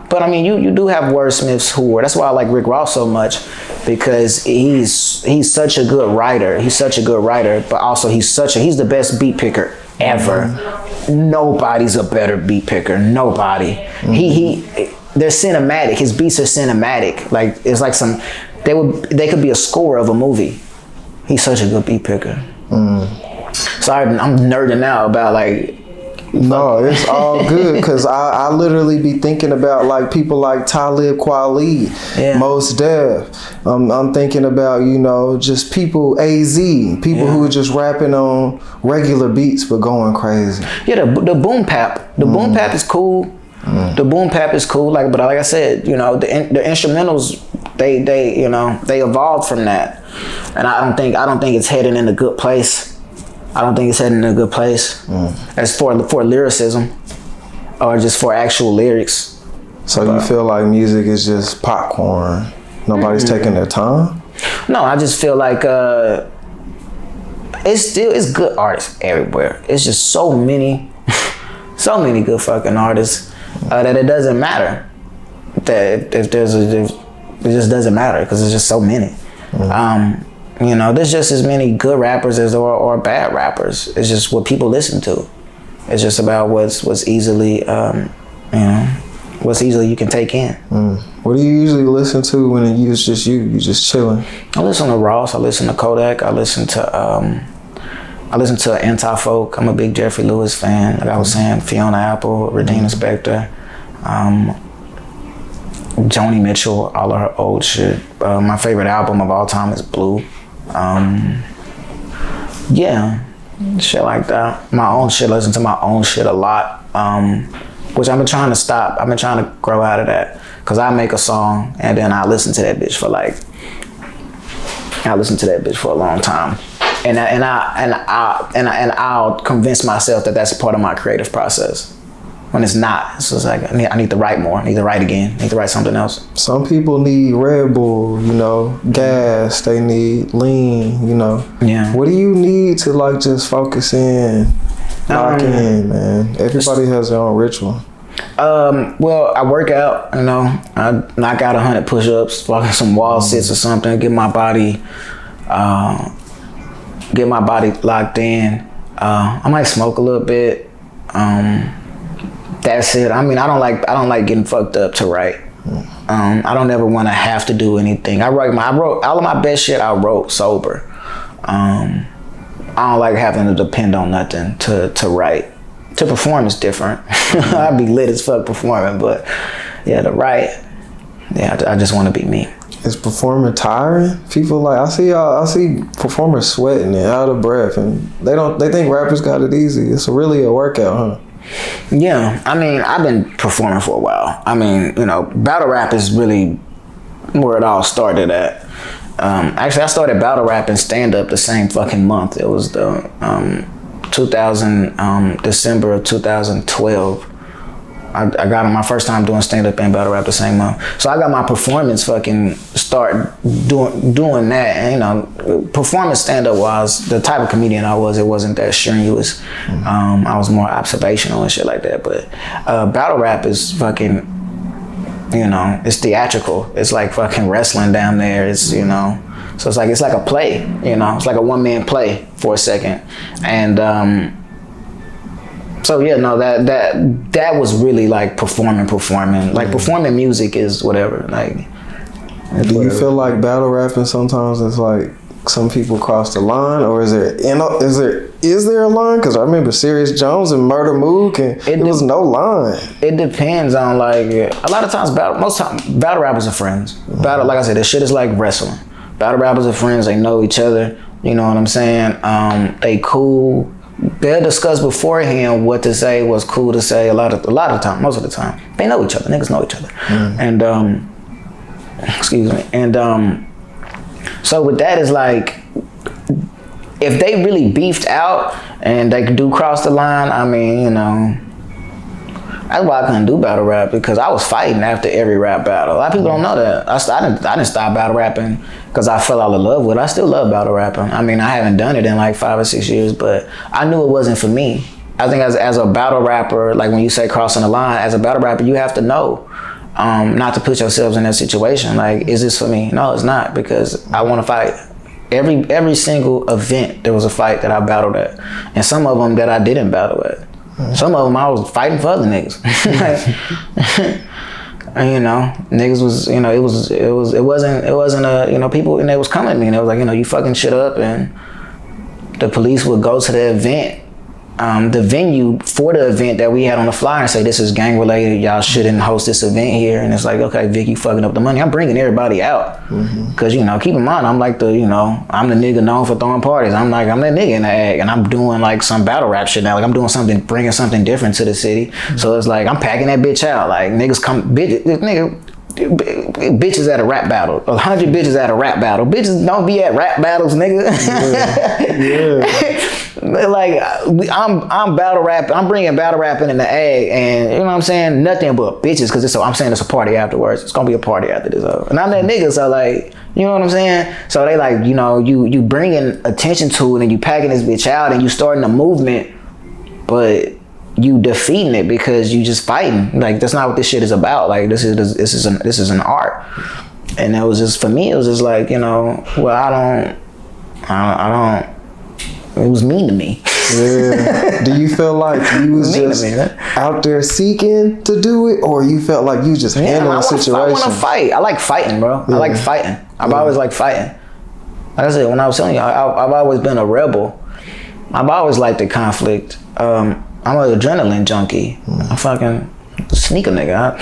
But I mean, you do have wordsmiths who are. That's why I like Rick Ross so much, because he's such a good writer. He's such a good writer, but also he's the best beat picker ever. Nobody's a better beat picker. Nobody. They're cinematic. His beats are cinematic. Like, it's like they could be a score of a movie. He's such a good beat picker. Sorry, I'm nerding out about like. No, it's all good, because I literally be thinking about like people like Talib Kweli, Mos Def. I'm thinking about, just people, AZ, people who are just rapping on regular beats but going crazy. Yeah, the boom pap. The boom pap is cool. The boom pap is cool. But like I said, the instrumentals, they evolved from that, and I don't think it's heading in a good place. I don't think it's heading in a good place as for lyricism or just for actual lyrics. So you feel like music is just popcorn? Nobody's taking their time? No, I just feel like it's good artists everywhere. It's just so many good fucking artists that it doesn't matter that if it just doesn't matter, because it's just so many. There's just as many good rappers as there are bad rappers. It's just what people listen to. It's just about what's easily, what's easily you can take in. What do you usually listen to when it's just you just chilling? I listen to Ross. I listen to Kodak. I listen to anti-folk. I'm a big Jeffrey Lewis fan. Like I was saying, Fiona Apple, Regina Spektor, Joni Mitchell, all of her old shit. My favorite album of all time is Blue. Shit like that. My own shit, listen to my own shit a lot, which I've been trying to stop. I've been trying to grow out of that, because I make a song and then I listen to that bitch for a long time, and I'll convince myself that that's a part of my creative process. When it's not, it's just like I need to write more. I need to write again. I need to write something else. Some people need Red Bull, gas. They need lean, Yeah. What do you need to like just focus in, lock in, man? Everybody has their own ritual. Well, I work out. I knock out 100 push-ups, fucking some wall sits or something. Get my body locked in. I might smoke a little bit. That's it. I mean, I don't like getting fucked up to write. I don't ever want to have to do anything. I wrote all of my best shit. I wrote sober. I don't like having to depend on nothing to write. To perform is different. I'd be lit as fuck performing, but to write, I just want to be me. Is performing tiring? People I see performers sweating and out of breath, and they think rappers got it easy. It's really a workout, huh? Yeah, I mean, I've been performing for a while. I mean, battle rap is really where it all started at. Actually, I started battle rapping stand up the same fucking month. It was the 2000 December of 2012. I got on my first time doing stand up and battle rap the same month. So I got my performance fucking start doing that. And, you know, performance stand up was the type of comedian I was. It wasn't that strenuous. I was more observational and shit like that. But battle rap is fucking, you know, it's theatrical. It's like fucking wrestling down there. It's, you know, so it's like a play, you know, it's like a one-man play for a second. And so yeah, no, that was really like performing. Like performing music is whatever. Like, do you feel like battle rapping sometimes it's like some people cross the line, or is there a line? Because I remember Serious Jones and Murder Mook, and it was no line. It depends on like a lot of times battle rappers are friends. Battle, like I said, this shit is like wrestling. Battle rappers are friends. They know each other. You know what I'm saying? They cool. They'll discuss beforehand what to say, what's cool to say. A lot of the time, most of the time, they know each other. Niggas know each other. And excuse me. And so with that is like, if they really beefed out and they do cross the line, I mean, you know, that's why I couldn't do battle rap, because I was fighting after every rap battle. A lot of people don't know that. I didn't stop battle rapping because I fell out of love with it. I still love battle rapping. I mean, I haven't done it in like 5 or 6 years, but I knew it wasn't for me. I think as a battle rapper, like when you say crossing the line, as a battle rapper, you have to know not to put yourselves in that situation. Like, is this for me? No, it's not, because I want to fight. Every single event, there was a fight that I battled at, and some of them that I didn't battle at. Some of them I was fighting for other niggas. And, you know, niggas was, you know, it wasn't a, you know, people, and they was coming at me and they was like, you know, you fucking shit up, and the police would go to the event, the venue for the event that we had on the flyer, and say, this is gang related, y'all shouldn't host this event here. And it's like, okay, Vic, you fucking up the money. I'm bringing everybody out. Cause, you know, keep in mind, I'm like the, you know, I'm the nigga known for throwing parties. I'm that nigga in the act, and I'm doing like some battle rap shit now. Like, I'm doing something, bringing something different to the city. So it's like, I'm packing that bitch out. Like, niggas come, bitches at a rap battle, 100 bitches at a rap battle. Bitches don't be at rap battles, nigga. Yeah. Like, I'm battle rapping. I'm bringing battle rapping in the ag, and you know what I'm saying, nothing but bitches, because I'm saying it's a party afterwards. It's gonna be a party after this, and I'm that nigga. So like, you know what I'm saying. So they like, you know, you bringing attention to it, and you packing this bitch out, and you starting a movement, but you defeating it because you just fighting. Like, that's not what this shit is about. Like, this is an art. And it was just, for me, it was just like, you know, well, I don't. It was mean to me. Yeah. Do you feel like you was just out there seeking to do it, or you felt like you just handling the situation? I want to fight. I like fighting, bro. Yeah. I like fighting. I've always liked fighting. Like I said, when I was telling you, I've always been a rebel. I've always liked the conflict. I'm an adrenaline junkie. I fucking sneaker nigga.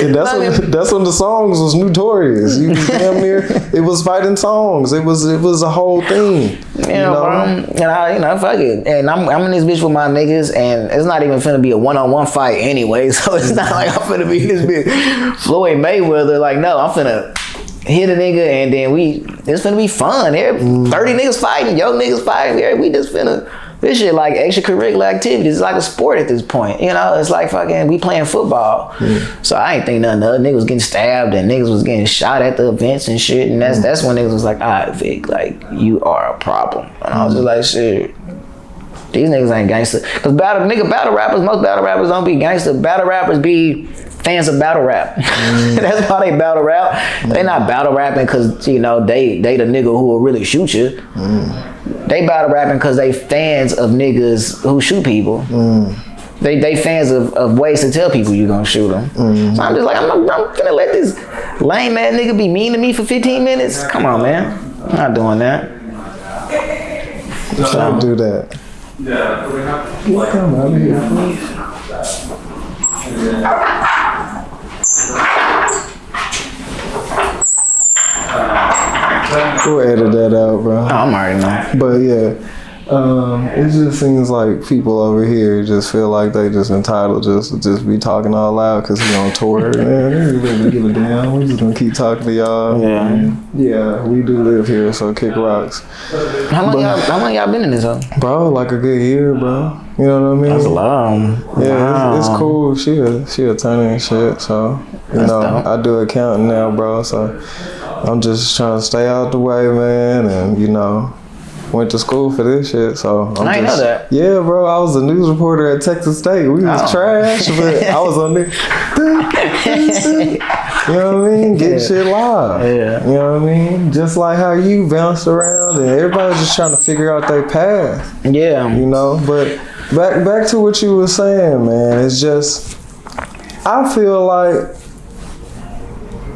And that's when the songs was notorious. You was damn near, it was fighting songs. It was a whole thing. You know, fuck it. And I'm in this bitch with my niggas, and it's not even finna be a one-on-one fight anyway. So it's not like I'm finna be this bitch Floyd Mayweather. Like, no, I'm finna hit a nigga, and then it's finna be fun. 30 niggas fighting, young niggas fighting. We just finna. This shit like extracurricular activities. It's like a sport at this point. You know, it's like fucking, we playing football. So I ain't think nothing of it. Niggas was getting stabbed and niggas was getting shot at the events and shit. And that's when niggas was like, all right, Vic, like, you are a problem. And I was just like, shit, these niggas ain't gangster. Cause battle rappers, most battle rappers don't be gangster. Battle rappers be fans of battle rap. That's why they battle rap. They not battle rapping cause, you know, they the nigga who will really shoot you. They battle rapping because they fans of niggas who shoot people. They fans of ways to tell people you gonna shoot them. So I'm just like, I'm gonna let this lame ass nigga be mean to me for 15 minutes? Come on, man. I'm not doing that. Don't do that. Come out here, please. We'll edit that out, bro. Oh, I'm already know. But yeah, It just seems like people over here just feel like they just entitled just be talking all loud because he on tour. Man, they really give a damn. We just gonna keep talking to y'all. Yeah. And yeah, we do live here, so kick rocks. How long y'all been in this hoe? Bro, like a good year, bro. You know what I mean? That's long. Yeah, Wow. it's cool. She a attorney and shit, so you know dope. I do accounting now, bro. So I'm just trying to stay out the way, man, and you know. Went to school for this shit, so I didn't know that. Yeah, bro, I was a news reporter at Texas State. We was trash, but I was on there. You know what I mean? Getting shit live. Yeah. You know what I mean? Just like how you bounced around and everybody was just trying to figure out their path. Yeah. You know, but back to what you were saying, man. It's just, I feel like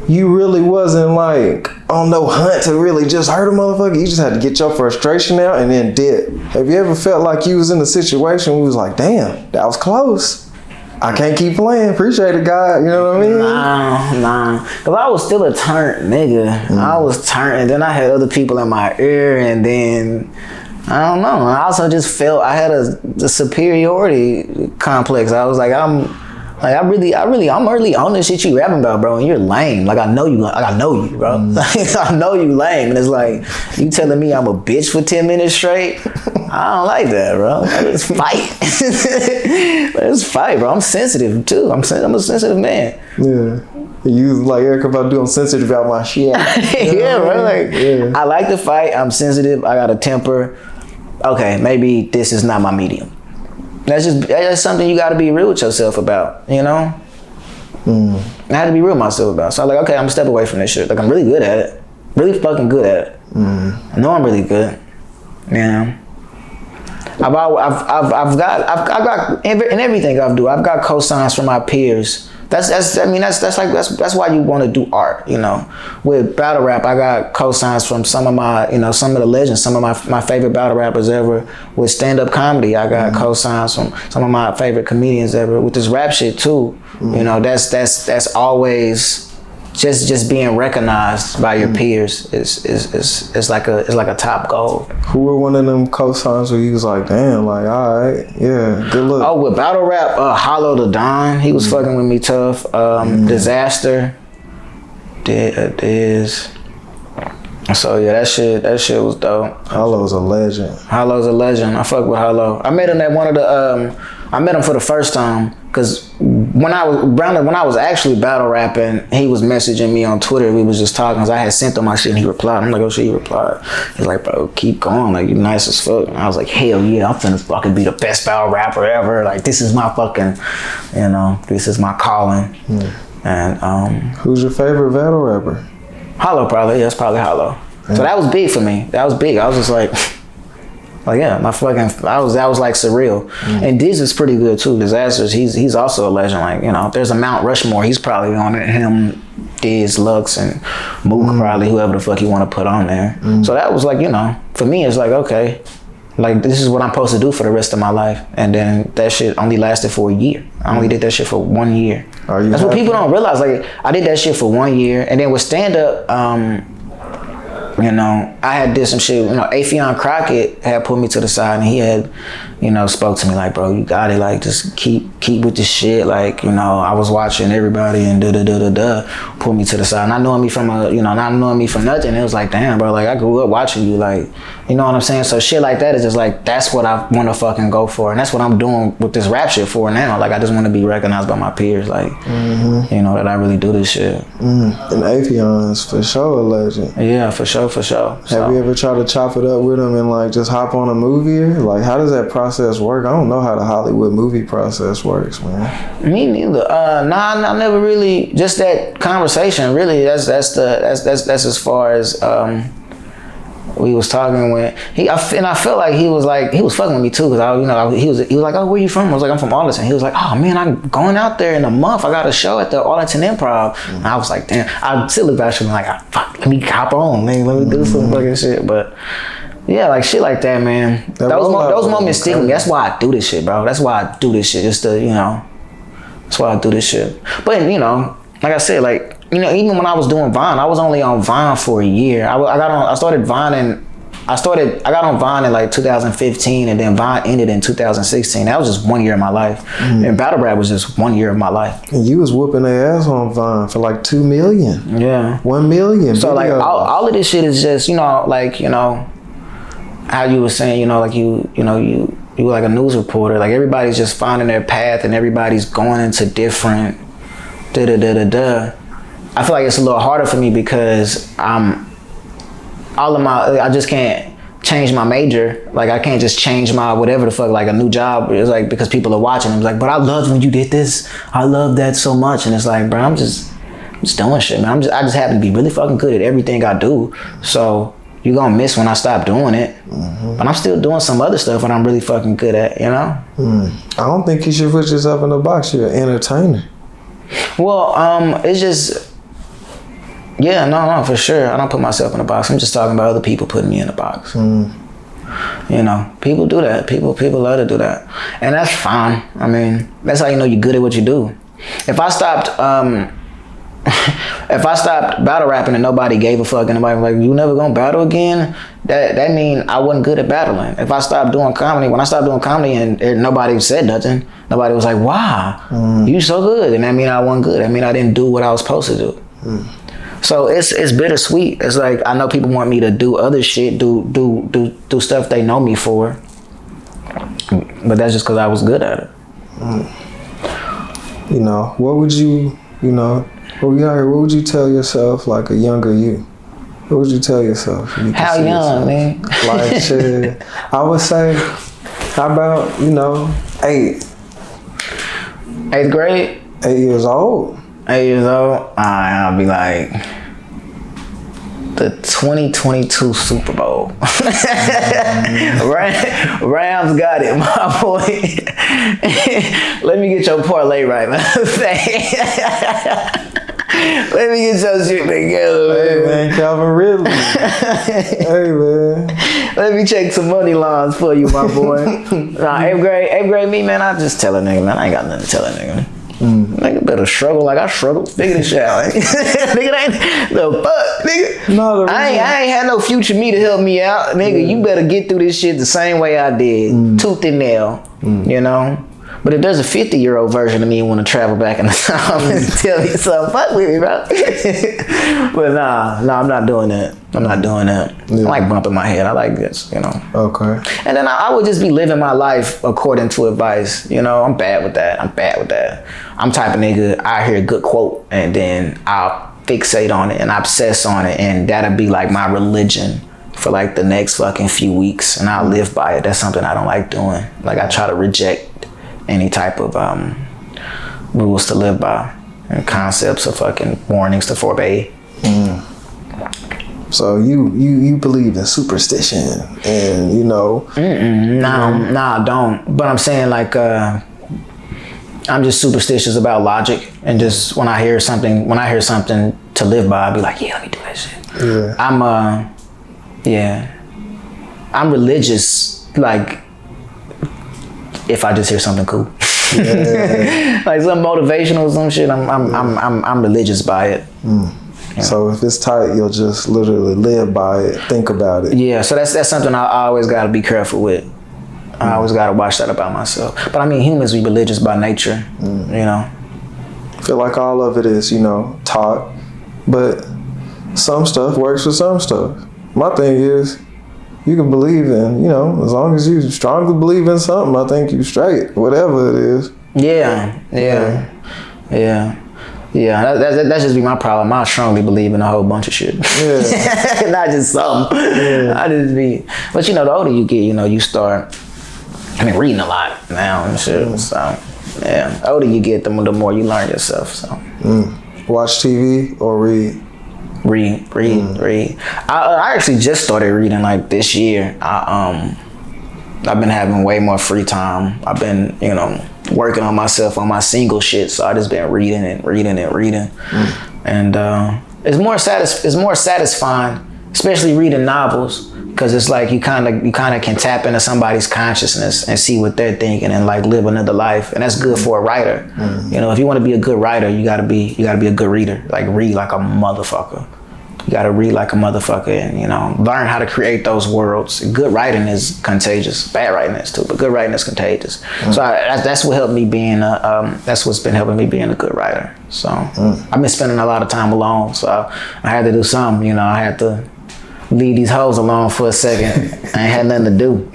you really wasn't like on no hunt to really just hurt a motherfucker. You just had to get your frustration out and then dip. Have you ever felt like you was in a situation where you was like, damn, that was close. I can't keep playing. Appreciate it, God. You know what I mean? Nah. Cause I was still a turned nigga. I was turned, and then I had other people in my ear, and then I don't know. I also just felt I had a superiority complex. I was like, I'm really on this shit you rapping about, bro, and you're lame. Like I know you, bro. I know you lame, and it's like you telling me I'm a bitch for 10 minutes straight. I don't like that, bro. Let's fight. Let's fight, bro. I'm sensitive too. I'm a sensitive man. Yeah. You like Erica Badu, I'm sensitive about my shit. Yeah, bro. Like I like to fight. I'm sensitive. I got a temper. Okay, maybe this is not my medium. That's something you got to be real with yourself about, you know? I had to be real with myself about. So I'm like, okay, I'm gonna step away from this shit. Like I'm really good at it. Really fucking good at it. I know I'm really good. You know? I've got in everything I do. I've got cosigns from my peers. That's why you want to do art, you know. With battle rap, I got cosigns from some of the legends, some of my favorite battle rappers ever. With stand-up comedy, I got cosigns from some of my favorite comedians ever. With this rap shit too, you know, that's always just being recognized by your peers is like a top goal. Who were one of them cosigns where you was like, damn, like, all right, yeah, good luck. Oh, with battle rap, Holo the Don, he was fucking with me tough. Disaster, Diz. So yeah, that shit was dope. Holo's a legend. I fuck with Holo. I met him at one of the I met him for the first time because when I was actually battle rapping, he was messaging me on Twitter. We was just talking because I had sent him my shit and he replied. I'm like, oh shit, he replied. He's like, bro, keep going. Like, you nice as fuck. And I was like, hell yeah, I'm finna fucking be the best battle rapper ever. Like, this is my fucking, you know, this is my calling. And who's your favorite battle rapper? Holo probably. Yeah, it's probably Holo. So that was big for me. That was big. I was just like yeah, that was like surreal. And Diz is pretty good too. Disasters, he's also a legend. Like, you know, there's a Mount Rushmore, he's probably on it. Him, Diz, Lux, and Mook, probably whoever the fuck you want to put on there. So that was like, you know, for me it's like, okay, like this is what I'm supposed to do for the rest of my life. And then that shit only lasted for a year. I only did that shit for 1 year. That's what people don't realize. Like, I did that shit for 1 year, and then with stand up, you know, I had did some shit, you know, Afion Crockett had put me to the side and he had, you know, spoke to me like, bro, you got it, like, just keep with this shit. Like, you know, I was watching everybody and pulled me to the side. Not knowing me from nothing. It was like, damn, bro, like, I grew up watching you, like, you know what I'm saying? So shit like that is just like, that's what I want to fucking go for. And that's what I'm doing with this rap shit for now. Like, I just want to be recognized by my peers, like, you know, that I really do this shit. And Afion's for sure a legend. Yeah, for sure. Have you ever tried to chop it up with him and like just hop on a movie? Like, how does that process work? I don't know how the Hollywood movie process works, man. Me neither. I never really. Just that conversation. Really, that's as far as we was talking when I felt like he was fucking with me too, because he was like, oh, where you from? I was like, I'm from Arlington. He was like, oh man, I'm going out there in a month. I got a show at the Arlington Improv. And I was like, damn. I still look back and like, fuck, let me hop on, man. Let me do some fucking shit. But yeah, like shit like that, man. Those moments stick with me. That's why I do this shit, bro. That's why I do this shit. Just to, you know, that's why I do this shit. But you know, like I said, like, you know, even when I was doing Vine, I was only on Vine for a year. I started Vining I got on Vine in like 2015, and then Vine ended in 2016. That was just 1 year of my life. And battle rap was just 1 year of my life. And you was whooping their ass on Vine for like 2 million. Yeah. 1 million. So like all of this shit is just, you know, like, you know, how you were saying, you know, like you were like a news reporter. Like everybody's just finding their path and everybody's going into different I feel like it's a little harder for me because I just can't change my major. Like I can't just change my whatever the fuck, like a new job. It's like because people are watching. I'm like, but I loved when you did this. I love that so much. And it's like, bro, I'm just doing shit, man. I just happen to be really fucking good at everything I do. So you're gonna miss when I stop doing it. But I'm still doing some other stuff that I'm really fucking good at, you know? I don't think you should put yourself in a box. You're an entertainer. Well, it's just, yeah, no, for sure. I don't put myself in a box. I'm just talking about other people putting me in a box. You know, people do that. People love to do that. And that's fine. I mean, that's how you know you're good at what you do. If I stopped battle rapping and nobody gave a fuck and nobody was like, you never gonna battle again, that mean I wasn't good at battling. If I stopped doing comedy, when I stopped doing comedy and nobody said nothing, nobody was like, wow, you so good. And that mean I wasn't good. I mean I didn't do what I was supposed to do. So it's bittersweet. It's like I know people want me to do other shit, do stuff they know me for, but that's just because I was good at it. You know, what would you tell yourself, like a younger you? What would you tell yourself? How young, man? Like shit. I would say, how about, 8th grade? 8 years old. 8 years old? I'll be like, the 2022 Super Bowl. Rams got it, my boy. Let me get your parlay right, man. Let me get your shit together, man. Hey, man, Calvin Ridley. Hey, man. Let me check some money lines for you, my boy. Nah, 8th grade me, man, I just tell a nigga, man. I ain't got nothing to tell a nigga. Nigga better struggle like I struggled. Figure this shit out. Nigga, ain't the fuck, nigga. No, I ain't had no future me to help me out. Nigga, you better get through this shit the same way I did. Tooth and nail. You know? But if there's a 50-year-old version of me who want to travel back in the time and tell me something, fuck with me, bro. But nah, I'm not doing that. I'm not doing that. Yeah. I like bumping my head. I like this, you know. Okay. And then I would just be living my life according to advice. You know, I'm bad with that. I'm type of nigga, I hear a good quote and then I'll fixate on it and obsess on it, and that'll be like my religion for like the next fucking few weeks, and I'll live by it. That's something I don't like doing. Like I try to reject any type of rules to live by and concepts of fucking warnings to forbear. So you believe in superstition and No, I don't. But I'm saying like I'm just superstitious about logic, and just when I hear something to live by, I'll be like, yeah, let me do that shit. Yeah. I'm religious, like if I just hear something cool. Like some motivational, some shit, I'm religious by it. Yeah. So if it's tight, you'll just literally live by it, think about it. Yeah, so that's something I always gotta be careful with. I always gotta watch that about myself. But I mean, humans, we religious by nature, you know. I feel like all of it is, taught, but some stuff works for some stuff. My thing is, you can believe in, as long as you strongly believe in something, I think you straight, whatever it is. Yeah. That's just be my problem. I strongly believe in a whole bunch of shit. Yeah. Not just something. Yeah. I just be, but the older you get, you start, reading a lot now and shit. So, yeah, the older you get, the more you learn yourself. So, watch TV or read? Read. I actually just started reading like this year. I've been having way more free time. I've been, working on myself on my single shit. So I just been reading. And it's more satisfying, especially reading novels, because it's like you kind of can tap into somebody's consciousness and see what they're thinking and like live another life. And that's good for a writer. If you want to be a good writer, you gotta be a good reader. Like read like a motherfucker. You gotta read like a motherfucker and, you know, learn how to create those worlds. Good writing is contagious. Bad writing is too, but good writing is contagious. So that's what helped me being that's what's been helping me being a good writer. So I've been spending a lot of time alone. So I had to do something, you know, I had to leave these hoes alone for a second. I ain't had nothing to do.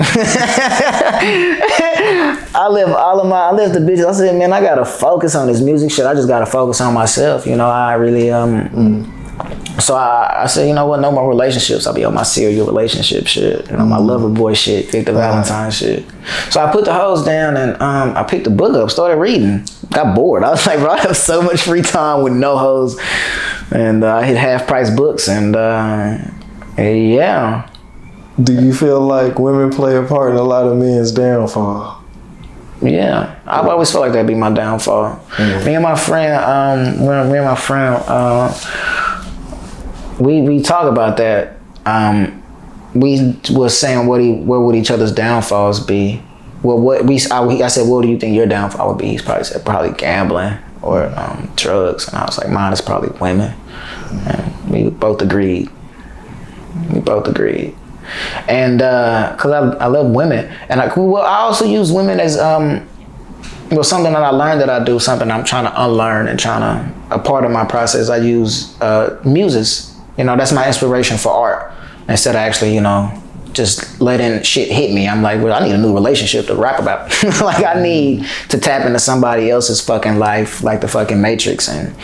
I left the bitches. I said, man, I gotta focus on this music shit. I just gotta focus on myself. You know, I really So I said, you know what, no more relationships. I'll be on my serial relationship shit, you know, my lover boy shit, Victor Valentine shit. So I put the hoes down and I picked the book up, started reading. Got bored. I was like, bro, I have so much free time with no hoes. And I hit half price books and yeah. Do you feel like women play a part in a lot of men's downfall? Yeah, I've always felt like that'd be my downfall. Me and my friend, we talk about that. We were saying what would each other's downfalls be? Well, I said, what do you think your downfall would be? He's probably said probably gambling or drugs, and I was like, mine is probably women. And we both agreed. And cause I love women, and I also use women as something that I learned that I do, something I'm trying to unlearn and a part of my process. I use muses. You know, that's my inspiration for art. Instead of actually, you know, just letting shit hit me, I'm like, well, I need a new relationship to rap about. Like I need to tap into somebody else's fucking life, like the fucking Matrix, and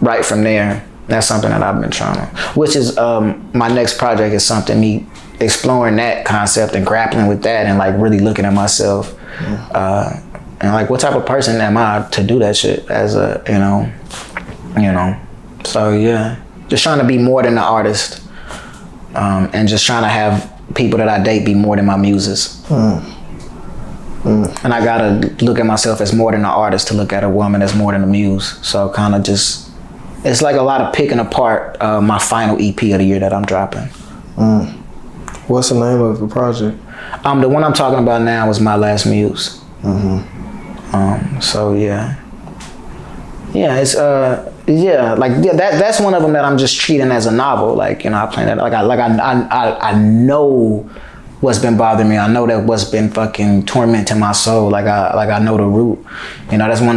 right from there. That's something that I've been trying to, which is my next project is something me exploring that concept and grappling with that and like really looking at myself and like what type of person am I to do that shit as a, you know. So yeah, just trying to be more than an artist and just trying to have people that I date be more than my muses. And I gotta look at myself as more than an artist to look at a woman as more than a muse. So kind of just, it's like a lot of picking apart my final EP of the year that I'm dropping. What's the name of the project? The one I'm talking about now is My Last Muse. So yeah, it's that's one of them that I'm just treating as a novel. Like, you know, I plan that I know what's been bothering me. I know that what's been fucking tormenting my soul. Like I know the root. You know, that's one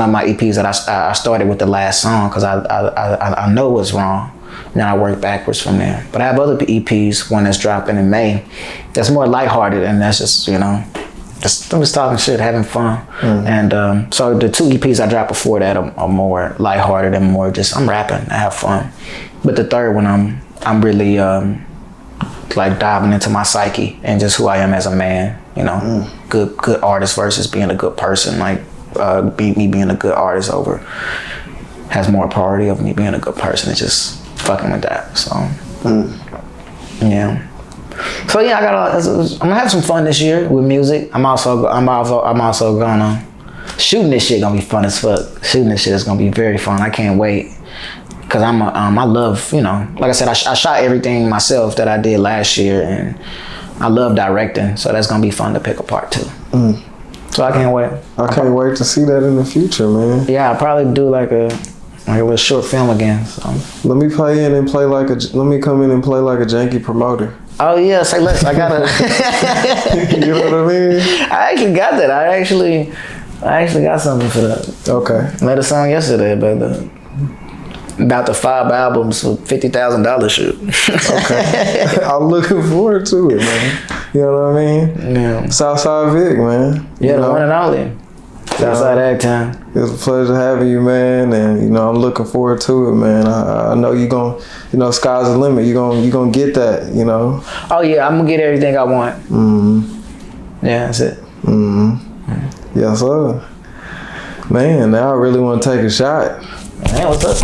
of my EPs that I started with the last song because I know what's wrong. And then I work backwards from there. But I have other EPs, one that's dropping in May, that's more lighthearted, and that's just, you know, I'm just talking shit, having fun. And so the two EPs I dropped before that are more lighthearted and more just, I'm rapping, I have fun. But the third one, I'm really like diving into my psyche and just who I am as a man, you know. Good artist versus being a good person. Like me being a good artist has more priority over me being a good person. It's just fucking with that. So yeah. So yeah, I'm gonna have some fun this year with music. I'm also gonna shooting this shit gonna be fun as fuck. Shooting this shit is gonna be very fun. I can't wait. Cause I love, you know, like I said, I shot everything myself that I did last year, and I love directing, so that's gonna be fun to pick apart too. So I can't wait. I can't wait to see that in the future, man. Yeah, I'll probably do like a little short film again. So. Let me come in and play like a janky promoter. Oh yeah, say less. I gotta. You know what I mean? I actually got that. I actually got something for that. Okay. Made a song yesterday about the 5 albums with $50,000 shoot. Okay. I'm looking forward to it, man. You know what I mean? Yeah. Southside Vic, man. Yeah, the one and only. Southside Acton. It was a pleasure having you, man, and you know I'm looking forward to it, man. I know you gonna, you know, sky's the limit. You gonna get that, you know. Oh yeah, I'm gonna get everything I want. Yeah, that's it. Yes, sir. Man, now I really want to take a shot. Man, what's up?